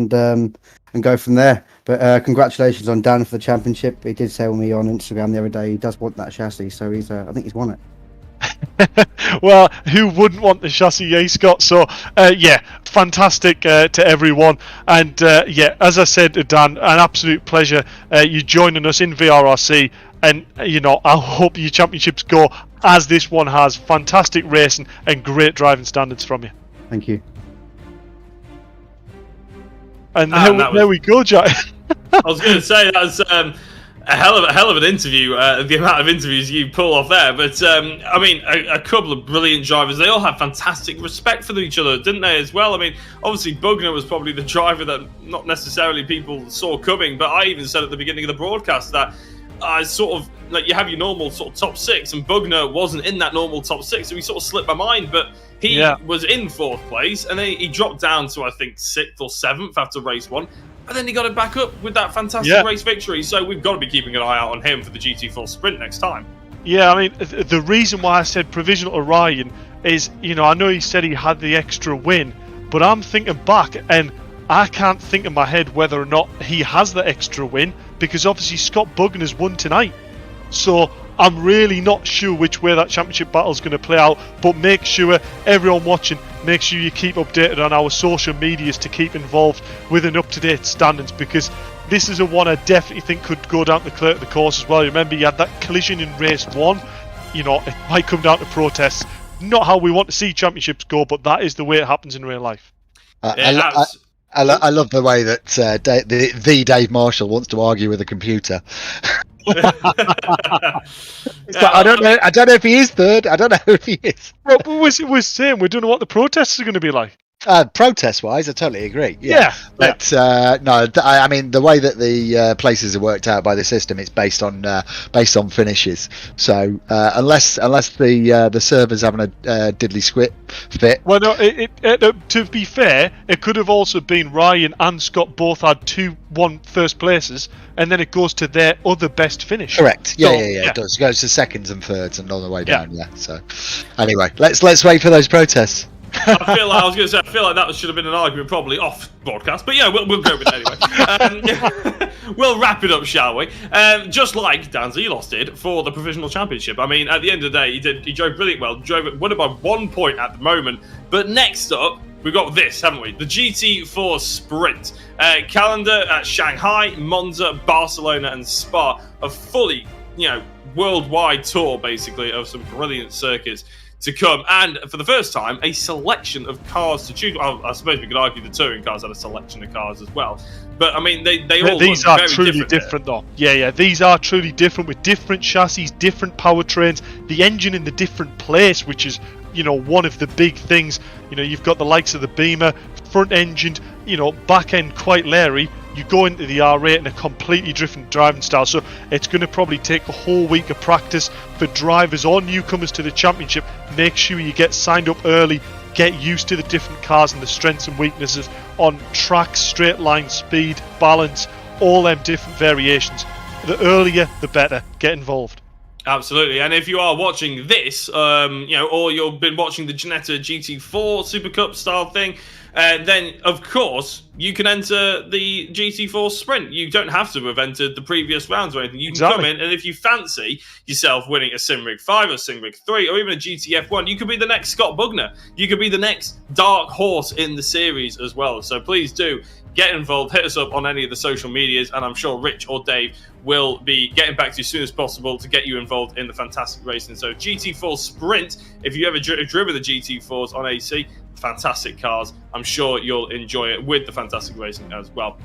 and go from there. But congratulations on Dan for the championship. He did tell me on Instagram the other day he does want that chassis, so I think he's won it. Well, who wouldn't want the chassis, yeah, Scott? So, yeah, fantastic to everyone. And, yeah, as I said to Dan, an absolute pleasure you joining us in VRRC. And, you know, I hope your championships go as this one has. Fantastic racing and great driving standards from you. Thank you. And there we go, Jack. I was going to say that was a hell of an interview. The amount of interviews you pull off there, but I mean, a couple of brilliant drivers. They all had fantastic respect for each other, didn't they? As well. I mean, obviously Bugner was probably the driver that not necessarily people saw coming, but I even said at the beginning of the broadcast that I sort of like you have your normal sort of top six, and Bugner wasn't in that normal top six, so he sort of slipped my mind. But he was in fourth place, and then he dropped down to I think sixth or seventh after race one. And then he got it back up with that fantastic race victory. So we've got to be keeping an eye out on him for the GT4 Sprint next time. Yeah, I mean, the reason why I said provisional to Ryan is, you know, I know he said he had the extra win, but I'm thinking back and I can't think in my head whether or not he has the extra win because obviously Scott Bugner's won tonight. So I'm really not sure which way that championship battle is going to play out, but make sure everyone watching, make sure you keep updated on our social medias to keep involved with an up-to-date standings because this is a one I definitely think could go down the course as well. Remember, you had that collision in race one. You know, it might come down to protests. Not how we want to see championships go, but that is the way it happens in real life. I love the way that the Dave Marshall wants to argue with a computer. I don't know if he is third. I don't know if he is. Well, we're saying we don't know what the protests are going to be like. Protest-wise, I totally agree. But no, I mean the way that the places are worked out by the system, it's based on finishes. So unless the server's having a diddly fit. Well, no. To be fair, it could have also been Ryan and Scott both had 2-1 first places, and then it goes to their other best finish. Correct. Yeah. It does. It goes to seconds and thirds and all the way down. Yeah. So anyway, let's wait for those protests. I feel like that should have been an argument probably off broadcast, but yeah, we'll go with it anyway. We'll wrap it up, shall we? Just like Dan Zelos did for the provisional championship. I mean, at the end of the day, he drove brilliant well, won it by 1 point at the moment. But next up, we've got this, haven't we? The GT4 Sprint calendar at Shanghai, Monza, Barcelona, and Spa. A fully, worldwide tour basically of some brilliant circuits to come, and for the first time, a selection of cars to choose. Well, I suppose we could argue the touring cars had a selection of cars as well, but I mean, they all these are truly different though. Yeah, these are truly different with different chassis, different powertrains, the engine in the different place, which is one of the big things. You've got the likes of the Beamer, front engined, back end quite leery. You go into the R8 in a completely different driving style, so it's going to probably take a whole week of practice for drivers or newcomers to the championship. Make sure you get signed up early, get used to the different cars and the strengths and weaknesses on track, straight line, speed, balance, all them different variations. The earlier, the better. Get involved. Absolutely, and if you are watching this, or you've been watching the Ginetta GT4 Super Cup style thing, then of course you can enter the GT4 Sprint. You don't have to have entered the previous rounds or anything. You can come in, and if you fancy yourself winning a Simrig 5 or Simrig 3 or even a GTF1, you could be the next Scott Bugner. You could be the next dark horse in the series as well. So please do get involved, hit us up on any of the social medias, and I'm sure Rich or Dave will be getting back to you as soon as possible to get you involved in the fantastic racing. So GT4 Sprint, if you ever driven the GT4s on AC, fantastic cars. I'm sure you'll enjoy it with the fantastic racing as well.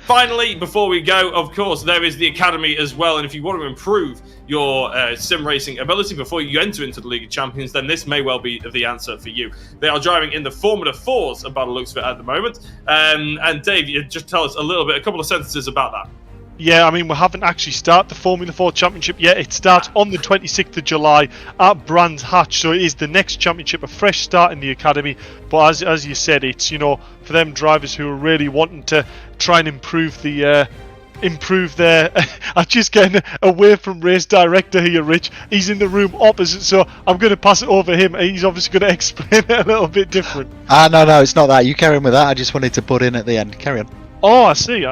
Finally, before we go, of course, there is the Academy as well. And if you want to improve your sim racing ability before you enter into the League of Champions, then this may well be the answer for you. They are driving in the Formula 4s by the looks of it at the moment. And Dave, you just tell us a couple of sentences about that. Yeah, I mean, we haven't actually started the Formula 4 Championship yet. It starts on the 26th of July at Brands Hatch, so it is the next championship, a fresh start in the Academy. But as you said, it's, for them drivers who are really wanting to try and improve the improve there. I'm just getting away from race director here, Rich. He's in the room opposite, so I'm going to pass it over to him. He's obviously going to explain it a little bit different. No, it's not that. You carry on with that. I just wanted to butt in at the end. Carry on. Oh, I see.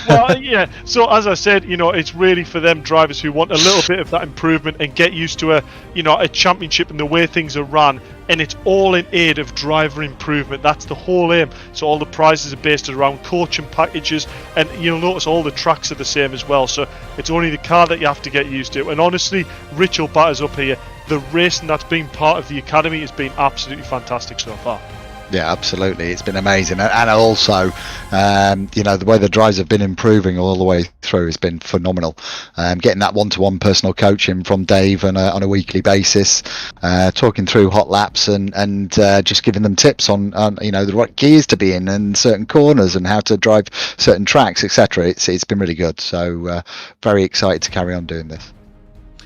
Well, yeah. So as I said, it's really for them drivers who want a little bit of that improvement and get used to a championship and the way things are run, and it's all in aid of driver improvement. That's the whole aim. So all the prizes are based around coaching packages, and you'll notice all the tracks are the same as well. So it's only the car that you have to get used to. And honestly, Rich will batt us up here. The racing that's been part of the academy has been absolutely fantastic so far. Yeah, absolutely. It's been amazing, and also, the way the drives have been improving all the way through has been phenomenal. Getting that one-to-one personal coaching from Dave on a weekly basis, talking through hot laps and just giving them tips on the right gears to be in and certain corners and how to drive certain tracks, etc. It's been really good. So very excited to carry on doing this.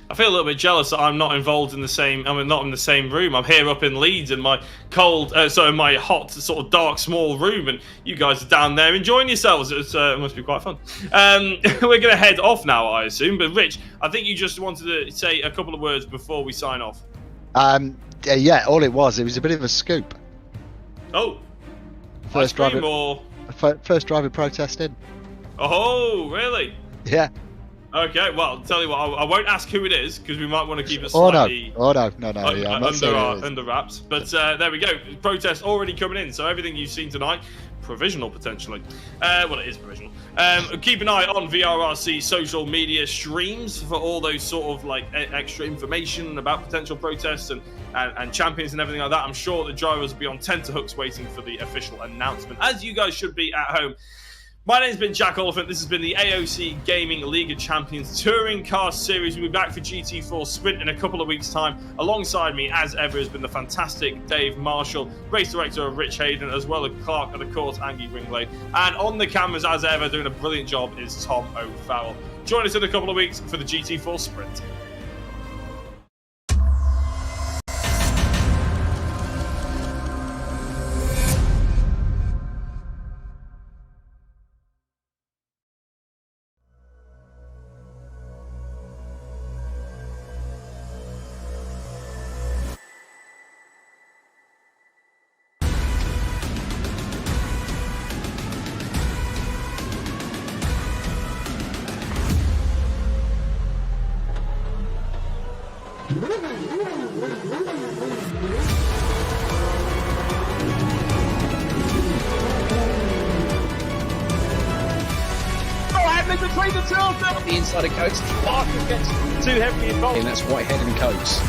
I feel a little bit jealous that I'm not involved in the same. I'm not in the same room. I'm here up in Leeds in my in my hot, sort of dark, small room, and you guys are down there enjoying yourselves. It must be quite fun. We're going to head off now, I assume. But Rich, I think you just wanted to say a couple of words before we sign off. Yeah, all it was a bit of a scoop. Oh, First driver protesting. Oh, really? Yeah. Okay, well, I'll tell you what, I won't ask who it is, because we might want to keep it slightly under wraps. But there we go. Protest already coming in, so everything you've seen tonight, provisional potentially. Well, it is provisional. Keep an eye on VRRC social media streams for all those sort of extra information about potential protests and champions and everything like that. I'm sure the drivers will be on tenterhooks waiting for the official announcement, as you guys should be at home. My name's been Jack Oliphant. This has been the AOC Gaming League of Champions Touring Car Series. We'll be back for GT4 Sprint in a couple of weeks' time. Alongside me, as ever, has been the fantastic Dave Marshall, race director of Rich Hayden, as well as clerk of the course, Andy Ringlade. And on the cameras, as ever, doing a brilliant job, is Tom O'Farrell. Join us in a couple of weeks for the GT4 Sprint. The insider coats, Parker gets too heavily involved. And that's Whitehead and Coates.